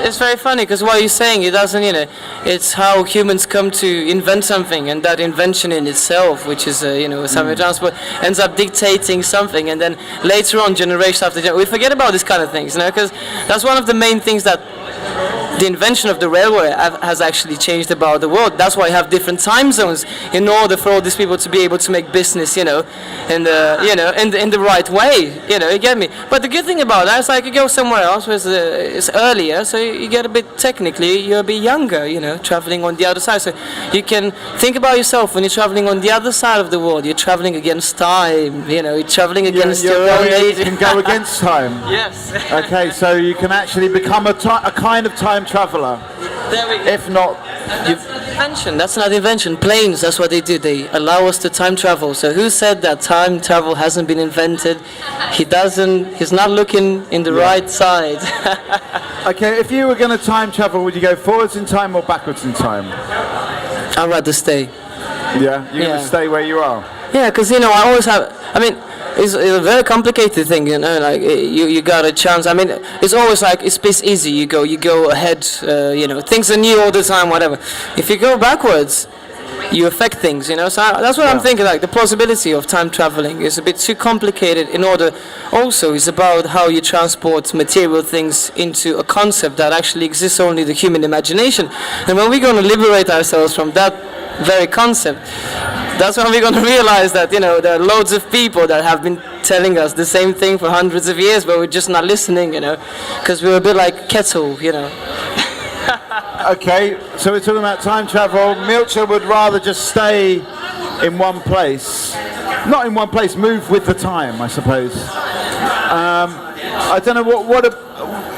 It's very funny because what you're saying, it doesn't, you know, it's how humans come to invent something, and that invention in itself, which is, something transport, ends up dictating something, and then later on, generation after generation, we forget about these kind of things, you know, because that's one of the main things that the invention of the railway has actually changed about the world. That's why you have different time zones in order for all these people to be able to make business, in the right way. You get me? But the good thing about that is like you go somewhere else where it's earlier, so you get a bit technically you're a bit younger, traveling on the other side. So you can think about yourself when you're traveling on the other side of the world. You're traveling against time. You're traveling against your own age. You can go against time. Yes. Okay, so you can actually become a kind of time traveller. If not, invention. That's not invention. Planes. That's what they do. They allow us to time travel. So who said that time travel hasn't been invented? He doesn't. He's not looking in the right side. Okay, if you were going to time travel, would you go forwards in time or backwards in time? I'd rather stay. Yeah, you're going to stay where you are. Yeah, because I always have. I mean, it's a very complicated thing, like you got a chance. I mean, it's always like it's easy. You go ahead. Things are new all the time. Whatever. If you go backwards, you affect things. So that's what I'm thinking. Like the possibility of time traveling is a bit too complicated. In order, also, it's about how you transport material things into a concept that actually exists only in the human imagination. And when we're going to liberate ourselves from that very concept, that's when we're going to realize that there are loads of people that have been telling us the same thing for hundreds of years, but we're just not listening, because we're a bit like kettle, Okay, so we're talking about time travel. Milcher would rather just stay in one place, not in one place, move with the time, I suppose. I don't know what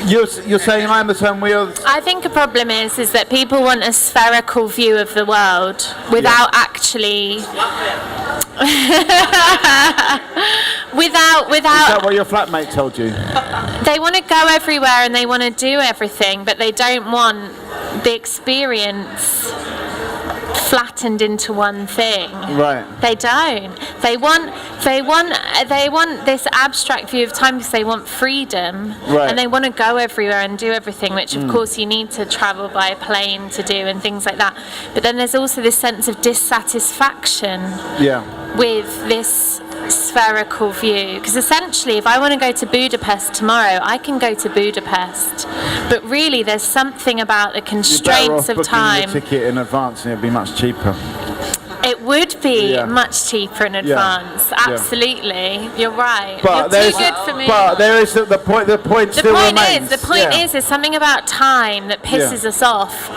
you're saying. I understand. I think a problem is that people want a spherical view of the world without actually. without. Is that what your flatmate told you? They want to go everywhere and they want to do everything, but they don't want the experience flattened into one thing. Right. They don't. They want this abstract view of time because they want freedom. Right. And they want to go everywhere and do everything, which of course you need to travel by plane to do and things like that. But then there's also this sense of dissatisfaction with this spherical view, because essentially if I want to go to Budapest tomorrow, I can go to Budapest, but really there's something about the constraints of time. Your ticket in advance and it'd be much cheaper. It would be much cheaper in advance. Absolutely, you're right. You're too good for me. But there is the point. The point still remains. The point is, there's something about time that pisses us off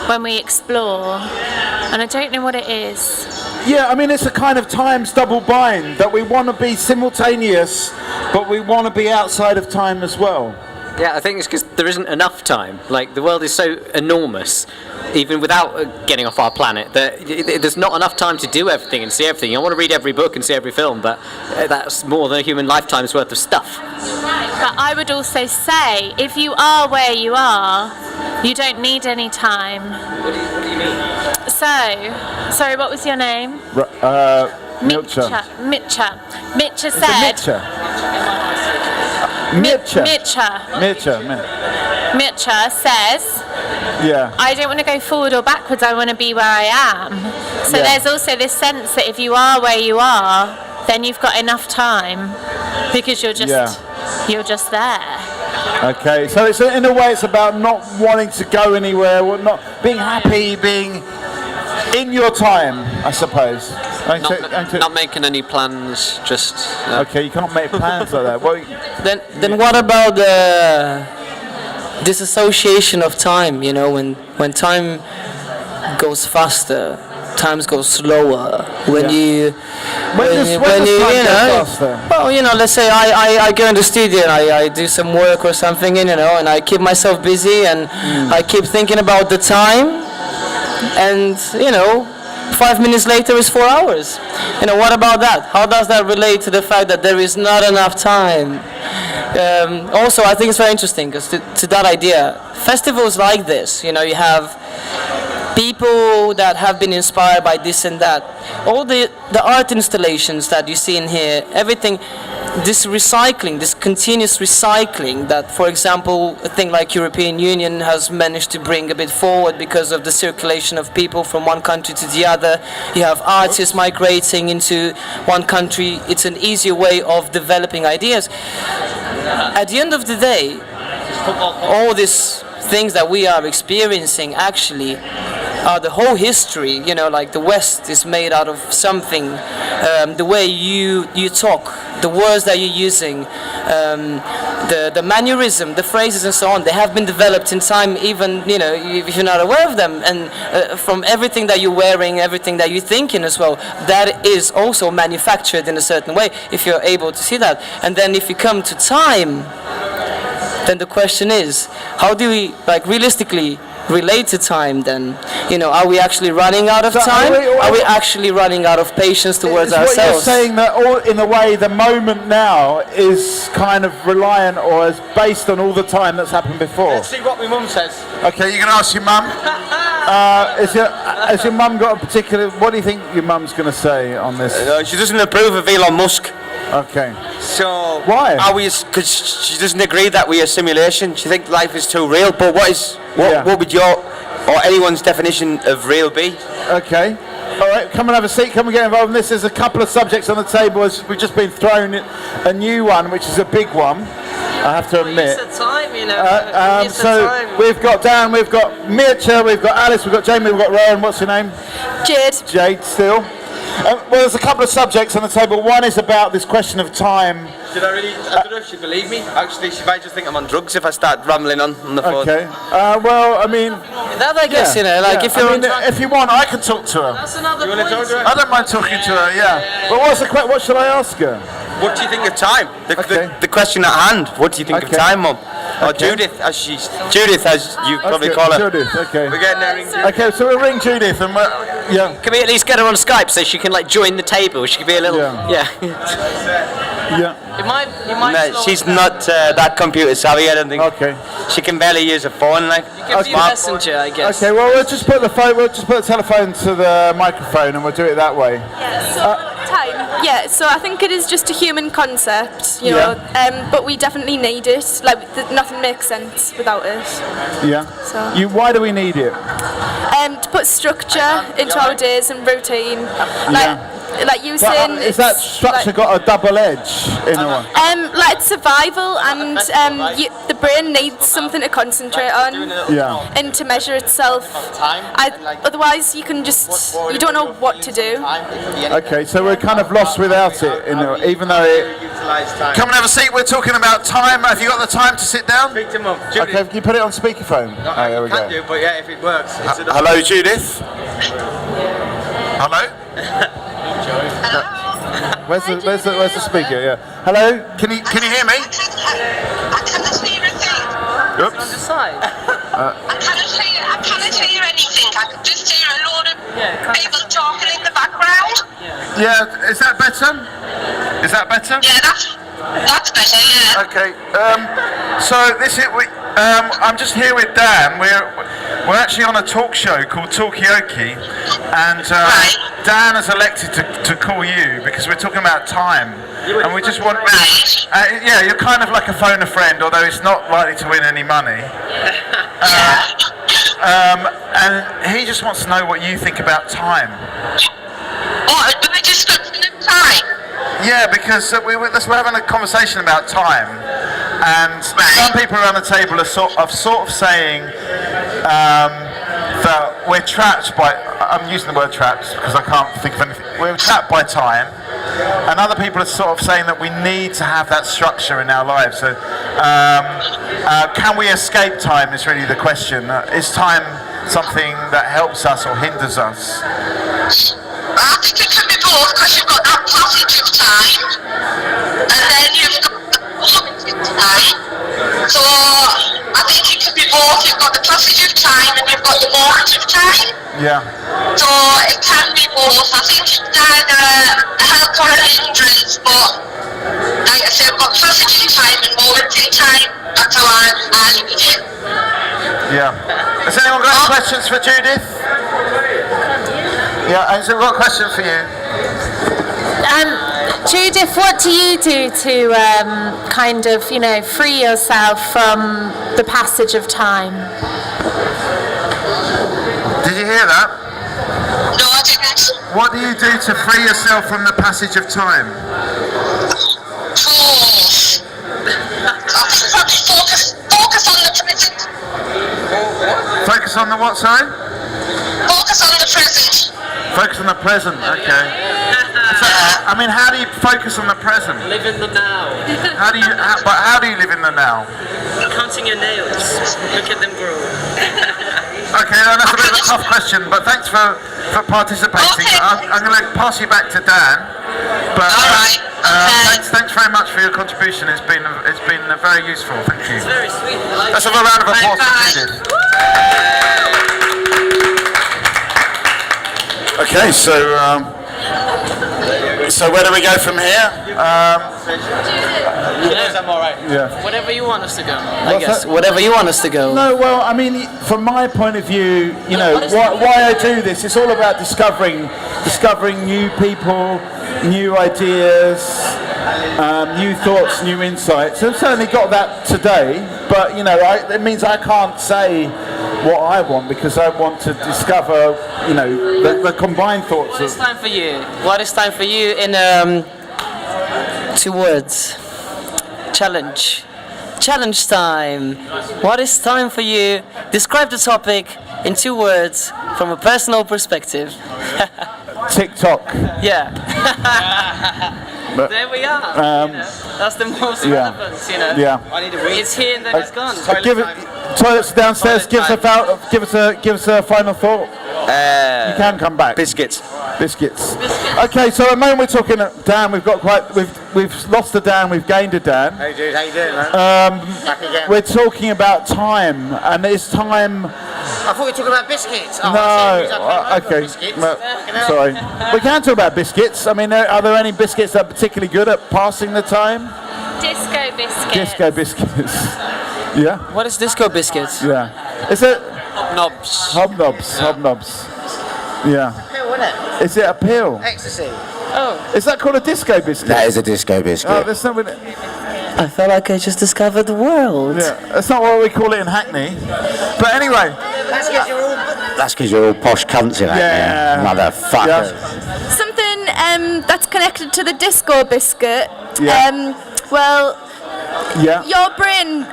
when we explore, and I don't know what it is. Yeah, I mean, it's a kind of time's double bind that we want to be simultaneous, but we want to be outside of time as well. Yeah, I think it's because there isn't enough time. Like, the world is so enormous, even without getting off our planet, that there's not enough time to do everything and see everything. I want to read every book and see every film, but that's more than a human lifetime's worth of stuff. But I would also say, if you are where you are, you don't need any time. So, sorry, what was your name? Mitcha. Mitcha said... Mitcha says, I don't want to go forward or backwards, I want to be where I am. So there's also this sense that if you are where you are, then you've got enough time because you're just there. Okay, so it's in a way it's about not wanting to go anywhere, or not being happy, being in your time, I suppose. Not making any plans, just... Okay, you can't make plans like that. Well, then what about the disassociation of time, you know, when time goes faster, time goes slower, when you know, well, you know, let's say I go in the studio and I do some work or something, you know, and I keep myself busy and I keep thinking about the time, and, you know, 5 minutes later is 4 hours. You know, what about that? How does that relate to the fact that there is not enough time? Also, I think it's very interesting because to that idea, festivals like this, you know, you have people that have been inspired by this and that. All the art installations that you see in here, everything, this recycling, this continuous recycling that, for example, a thing like European Union has managed to bring a bit forward because of the circulation of people from one country to the other. You have artists migrating into one country. It's an easier way of developing ideas. At the end of the day, all these things that we are experiencing actually are the whole history, you know, like the West is made out of something, the way you talk, the words that you're using, the mannerism, the phrases and so on, they have been developed in time, even, you know, if you're not aware of them, and from everything that you're wearing, everything that you're thinking as well, that is also manufactured in a certain way, if you're able to see that. And then if you come to time, then the question is, how do we, like, realistically relate to time then? You know, are we actually running out of time? Are we actually running out of patience towards ourselves? What you're saying that, in a way, the moment now is kind of reliant or is based on all the time that's happened before. Let's see what my mum says. Okay, you're going to ask your mum? Has your mum got a particular... What do you think your mum's going to say on this? She doesn't approve of Elon Musk. Okay. So why? Because she doesn't agree that we are simulation. She thinks life is too real. But what would your or anyone's definition of real be? Okay. All right. Come and have a seat. Come and get involved in this. There's a couple of subjects on the table. We've just been thrown a new one, which is a big one, I have to admit. It's a time, you know. So we've got Dan, we've got Mircea, we've got Alice, we've got Jamie, we've got Rowan. What's your name? Jade. Jade still. Well, there's a couple of subjects on the table. One is about this question of time. I don't know if she believe me. Actually, she might just think I'm on drugs if I start rambling on the phone. Okay. Well, I mean... That I guess, you know, like if you're... if you want, I can talk to her. That's another You want to talk to her? I don't mind talking to her, yeah. Well, what should I ask her? What do you think of time? The question at hand. What do you think of time, Mum? Or Judith, as you probably call her. Judith, okay. We're getting her. Okay, so we'll ring Judith and Can we at least get her on Skype so she can, like, join the table? She could be a little... It might No, she's not that computer savvy, I don't think. Okay. She can barely use a phone, like. You can be a messenger, I guess. Okay, well, we'll just put the telephone to the microphone and we'll do it that way. Yeah, so time. Yeah, so I think it is just a human concept, you know, but we definitely need it. Like, nothing makes sense without it. Yeah. So. Why do we need it? To put structure into our days and routine. Like using... Is that structure got a double edge in a way? Like survival, and the brain needs something to concentrate on and to measure itself. Otherwise, you don't know what to do. Okay, so we're kind of lost without it, even though it... Come and have a seat, we're talking about time. Have you got the time to sit down? Speak to Mum. Okay, can you put it on speakerphone? No, there we go. do, but yeah, if it works. Hello, Judith. Hello? Where's the speaker? Yeah. Hello. Can you hear me? I cannot hear a thing. Oops. On the side. I cannot hear anything. I can just hear a lot of people talking in the background. Yeah. Is that better? Is that better? Yeah, that's better. Yeah. Okay. So I'm just here with Dan. We're actually on a talk show called Talkaoke, and Dan has elected to call you because we're talking about time, and we just want. Yeah, you're kind of like a phone a friend, although it's not likely to win any money. And he just wants to know what you think about time. What? The description of time? Yeah, because we're having a conversation about time, and some people around the table are sort of saying that we're trapped by. I'm using the word trapped because I can't think of anything. We're trapped by time, and other people are sort of saying that we need to have that structure in our lives. So, can we escape time? Is really the question. Is time something that helps us or hinders us? I think it can be both because you've got that passage of time and then you've got the moment of time. So I think it can be both. You've got the passage of time and you've got the moment of time. Yeah. So it can be both. I think it's either a help or a hindrance, but like I said, I've got passage in time and moment in time. That's how I look at it. Yeah. Has anyone got any questions for Judith? Yeah, has anyone got a question for you? Judith, what do you do to kind of, free yourself from the passage of time? Did you hear that? No, I didn't. What do you do to free yourself from the passage of time? Focus on the present. Focus on the what, sorry? Focus on the present. Focus on the present, okay. So, I mean, how do you focus on the present? Live in the now. How do you live in the now? Counting your nails. Look at them grow. Okay, that's a bit of a tough question, but thanks for participating. Okay. I'm going to pass you back to Dan. But thanks very much for your contribution. It's been very useful. Thank you. It's very sweet. Let's have a round of applause for Judith. Okay, so where do we go from here? I'm all right. Yeah. Whatever you want us to go. I guess whatever you want us to go. No, well, I mean, from my point of view, why I do this, it's all about discovering new people, new ideas, new thoughts, new insights. I've certainly got that today, but it means I can't say what I want because I want to discover, the combined thoughts. What is time for you? What is time for you in 2 words? Challenge. Challenge time. What is time for you? Describe the topic in 2 words from a personal perspective. TikTok. Yeah. There we are. That's the most relevant, Yeah. It's here and then it's gone. Toilets downstairs. Give us a final thought. You can come back. Biscuits. Okay, so at the moment we're talking Dan. We've lost a Dan. We've gained a Dan. Hey dude, how you doing, man? Back again. We're talking about time, and it's time. I thought we were talking about biscuits. Oh, No, okay. Sorry. We can talk about biscuits. I mean, are there any biscuits that are particularly good at passing the time? Disco biscuits. Disco biscuits. Yeah. What is disco biscuits? Yeah. Is it? Hobnobs. Hobnobs. Yeah. Pill, isn't it? Is it a pill? Ecstasy. Oh. Is that called a disco biscuit? That is a disco biscuit. Oh, there's something. I felt like I just discovered the world. Yeah, that's not what we call it in Hackney. But anyway. That's because you're all posh cunts in Hackney. Motherfucker. Yeah. Something that's connected to the disco biscuit. Yeah. Your brain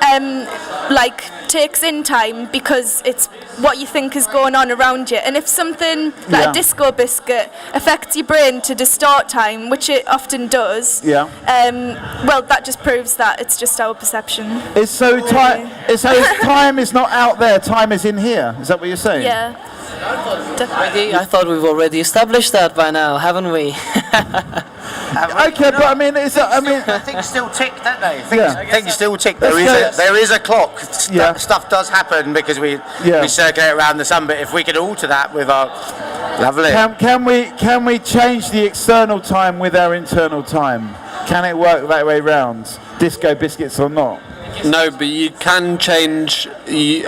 takes in time because it's what you think is going on around you, and if something like a disco biscuit affects your brain to distort time, which it often does, that just proves that it's just our perception. Time is not out there, time is in here. Is that what you're saying? Yeah. I thought we've already established that by now, haven't we? Okay, but I mean, things still tick, don't they? Things still tick. There is a clock. Stuff does happen because we circulate around the sun. But if we could alter that with our lovely, can we change the external time with our internal time? Can it work that way round? Disco biscuits or not? No, but you can change your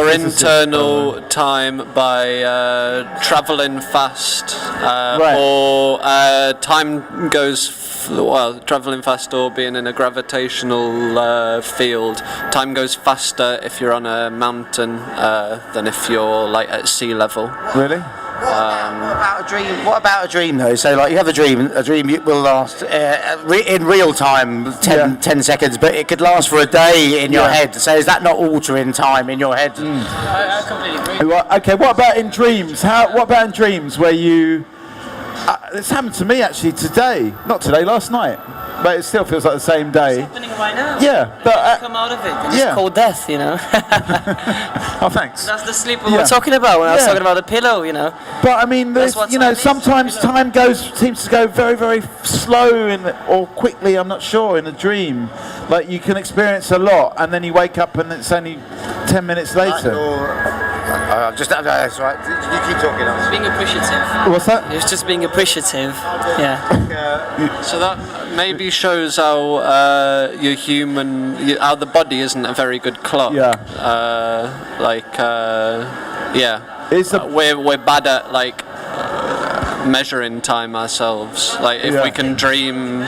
internal time by travelling fast, or time goes. Travelling fast or being in a gravitational field, time goes faster if you're on a mountain than if you're like at sea level. Really? What about a dream though? So like you have a dream will last in real time 10 seconds, but it could last for a day in your head. So is that not altering time in your head? I completely agree. Okay, what about in dreams? What about in dreams where you... this happened to me actually today. Not today, last night. But it still feels like the same day. It's happening right now. Yeah. But, come out of it. It's called death, you know. Oh, thanks. That's the sleep we were talking about when I was talking about the pillow, you know. But I mean, sometimes time seems to go very, very slow or quickly, I'm not sure, in a dream. Like you can experience a lot and then you wake up and it's only 10 minutes later. That's right. You keep talking. Just being appreciative. What's that? It's just being appreciative. Yeah. So that maybe shows how how the body isn't a very good clock. Yeah. We're bad at like measuring time ourselves. Like if we can dream.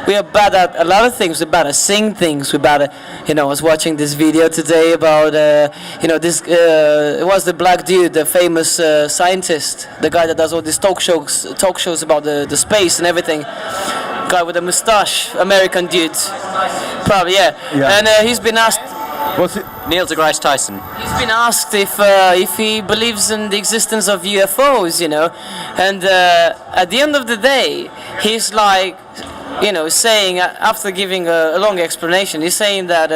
We are bad at a lot of things. We're bad at seeing things. We're bad at, I was watching this video today about, this, it was the black dude, the famous scientist, the guy that does all these talk shows about the space and everything. Guy with a mustache, American dude. Probably, yeah. And he's been asked... What's it? Neil deGrasse Tyson. He's been asked if he believes in the existence of UFOs, and at the end of the day, he's like... saying, after giving a long explanation, he's saying that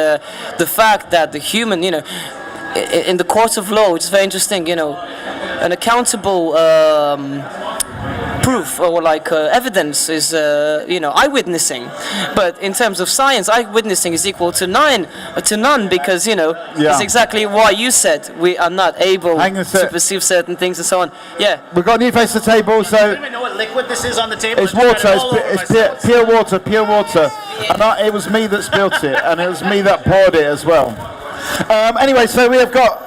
the fact that the human, in the courts of law, which is very interesting, an accountable proof or evidence is, eyewitnessing. But in terms of science, eyewitnessing is equal to none because, it's exactly what you said. We are not able to perceive certain things and so on. Yeah. We've got a new face to the table, so... I don't even know what liquid this is on the table. It's water, it's pure water. And it was me that spilt it, and it was me that poured it as well. Anyway, so we have got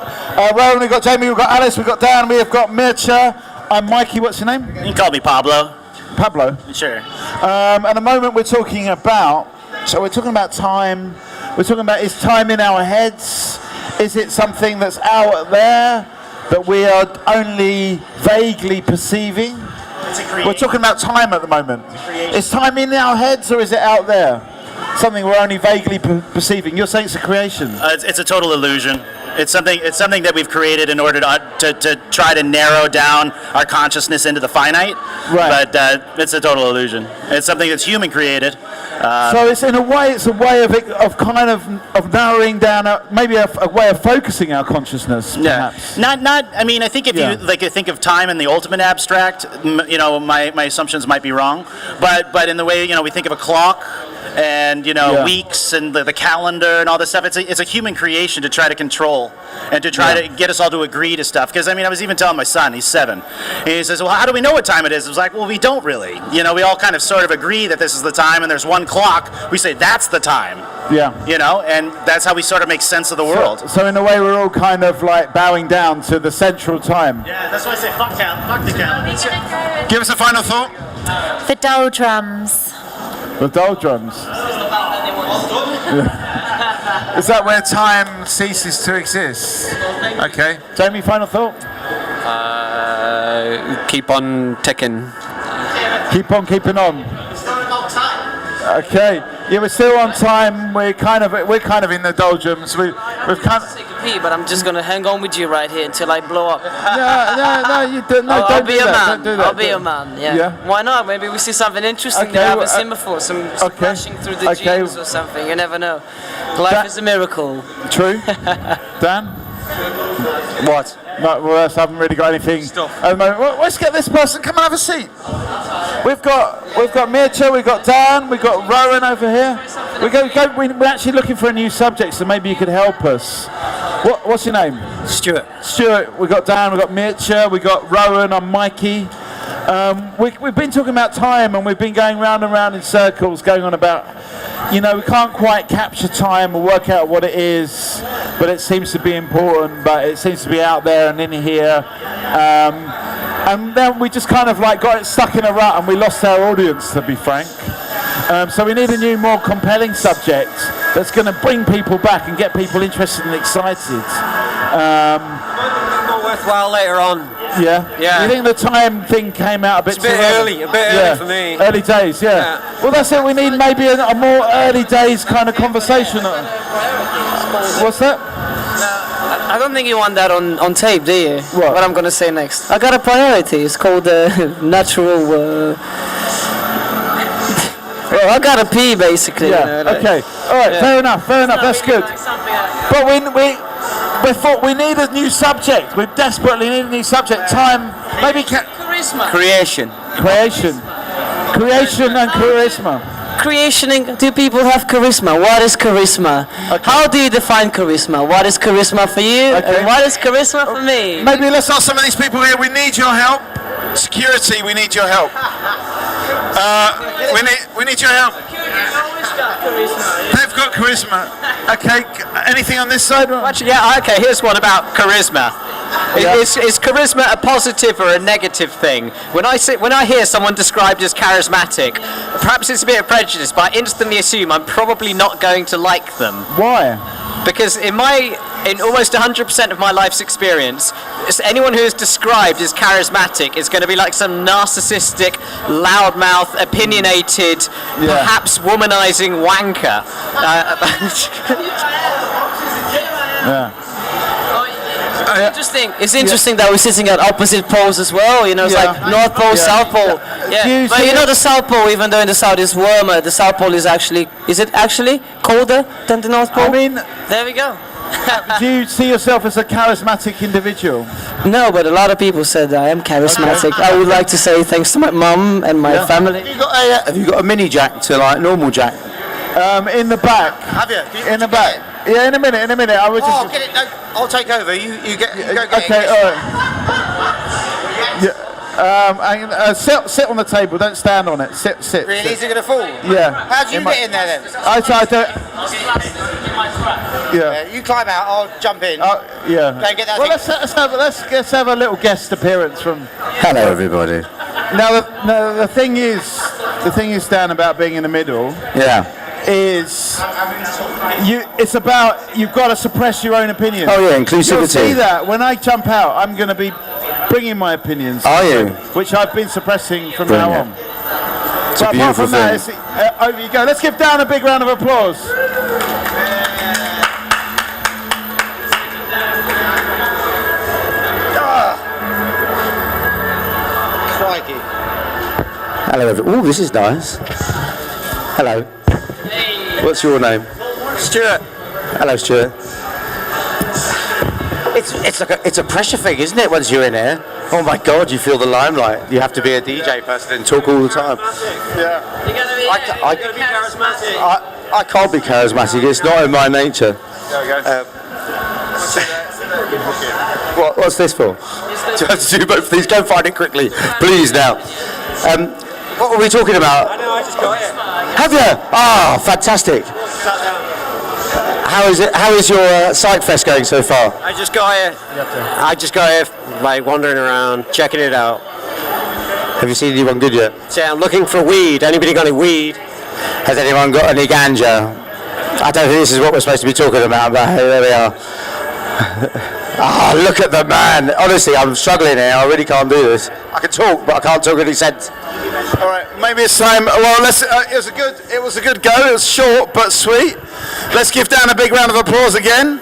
Rowan, we've got Jamie, we've got Alice, we've got Dan, we have got Mircea. I'm Mikey, what's your name? You can call me Pablo. Pablo? Sure. At the moment we're talking about time, we're talking about is time in our heads? Is it something that's out there that we are only vaguely perceiving? We're talking about time at the moment. Is time in our heads or is it out there? Something we're only vaguely perceiving. You're saying it's a creation? It's a total illusion. It's something that we've created in order to try to narrow down our consciousness into the finite. Right. But it's a total illusion. It's something that's human created. So it's a way of narrowing down, maybe a way of focusing our consciousness. Perhaps. Yeah. I mean, I think if you think of time in the ultimate abstract, my assumptions might be wrong. But in the way we think of a clock. And weeks and the calendar and all this stuff. It's a human creation to try to control and to try to get us all to agree to stuff. Because I was even telling my son, he's 7, and he says, "Well, how do we know what time it is?" I was like, "Well, we don't really. We all kind of sort of agree that this is the time, and there's one clock. We say that's the time. Yeah. And that's how we sort of make sense of the world. So in a way, we're all kind of like bowing down to the central time. Yeah, that's why I say fuck the calendar. Give us a final thought. The doldrums. The doldrums. Is that where time ceases to exist? Okay. Jamie, final thought? Keep on ticking. Keep on keeping on. Okay. Yeah, we're still on time. We're kind of in the doldrums. We've kind of. But I'm just gonna hang on with you right here until I blow up. No, you don't. No, I'll be a man. Don't do that. I'll be a man. Yeah. Why not? Maybe we see something interesting that I haven't seen before. Some crashing through the genes or something. You never know. Life is a miracle. True. Dan? What? No, well, I haven't really got anything at the moment. Well, let's get this person. Come and have a seat. We've got Mircha, we've got Dan, we've got Rowan over here. We're actually looking for a new subject, so maybe you could help us. What's your name? Stuart. Stuart. We've got Dan, we've got Mircha, we've got Rowan. I'm Mikey. We've been talking about time, and we've been going round and round in circles, going on about, we can't quite capture time or work out what it is, but it seems to be important, but it seems to be out there and in here. And then we just kind of got it stuck in a rut, and we lost our audience, to be frank. So we need a new, more compelling subject that's going to bring people back and get people interested and excited. More worthwhile later on. Yeah. You think the time thing came out a bit early for me. Early days, yeah. Well, that's it. We need maybe a more early days kind of conversation. What's that? I don't think you want that on tape, do you? What I'm going to say next. I got a priority. It's called natural... well, I got to pee, basically. Yeah, okay. All right, fair enough. That's good. But we thought we need a new subject. We desperately need a new subject. Time, maybe... Charisma. Creation and charisma. Creation, do people have charisma? What is charisma? Okay. How do you define charisma? What is charisma for you? Okay. And what is charisma for me? Maybe let's ask some of these people here. We need your help. Security, we need your help. We need your help. They've got charisma. Okay, anything on this side? Actually, okay, here's one about charisma. Is charisma a positive or a negative thing? When I hear someone described as charismatic, perhaps it's a bit of prejudice, but I instantly assume I'm probably not going to like them. Why? Because in almost 100% of my life's experience, anyone who is described as charismatic is going to be like some narcissistic, loudmouth, opinionated, perhaps womanizing wanker. It's interesting that we're sitting at opposite poles as well. It's like North Pole, South Pole. Yeah. But the South Pole, even though in the South is warmer, the South Pole is it actually colder than the North Pole? I mean, there we go. Do you see yourself as a charismatic individual? No, but a lot of people said I am charismatic. Okay. I would like to say thanks to my mum and my family. Have you got a mini jack to normal jack? In the back. Have you? In the back. Yeah, in a minute. I was just. Get it. No, I'll take over. You go get it. Okay, all right. Yeah. Sit on the table. Don't stand on it. Sit. Really? Is it going to fall? Yeah. How do you get in there then? I don't. Yeah. You climb out. I'll jump in. Yeah. Go and get that well, let's have a little guest appearance from. Hello, everybody. Now the thing is, Dan, about being in the middle. Yeah. It's about you've got to suppress your own opinion. Oh yeah, inclusivity. You'll see that when I jump out, I'm going to be bringing my opinions. Are you? Which I've been suppressing from now on. It's a beautiful thing. Over you go. Let's give Dan a big round of applause. Crikey. Hello, everyone. Oh, this is nice. Hello. What's your name? Stuart. Hello, Stuart. It's a pressure thing, isn't it? Once you're in here, oh my God, you feel the limelight. You have to be a DJ person and talk all the time. Yeah. You're gonna be charismatic. I can't be charismatic. It's not in my nature. There we go. What's this for? Do I have to do both of these? Go find it quickly, please. Now. What were we talking about? I know, I just got it. Have you? Ah, fantastic. How is it? How is your Psych Fest going so far? I just got here, like wandering around, checking it out. Have you seen anyone good yet? So I'm looking for weed. Anybody got any weed? Has anyone got any ganja? I don't think this is what we're supposed to be talking about, but hey, there we are. Look at the man. Honestly, I'm struggling here. I really can't do this. I can talk, but I can't talk any sense. All right, maybe it's time. Well, it was a good go. It was short but sweet. Let's give Dan a big round of applause again.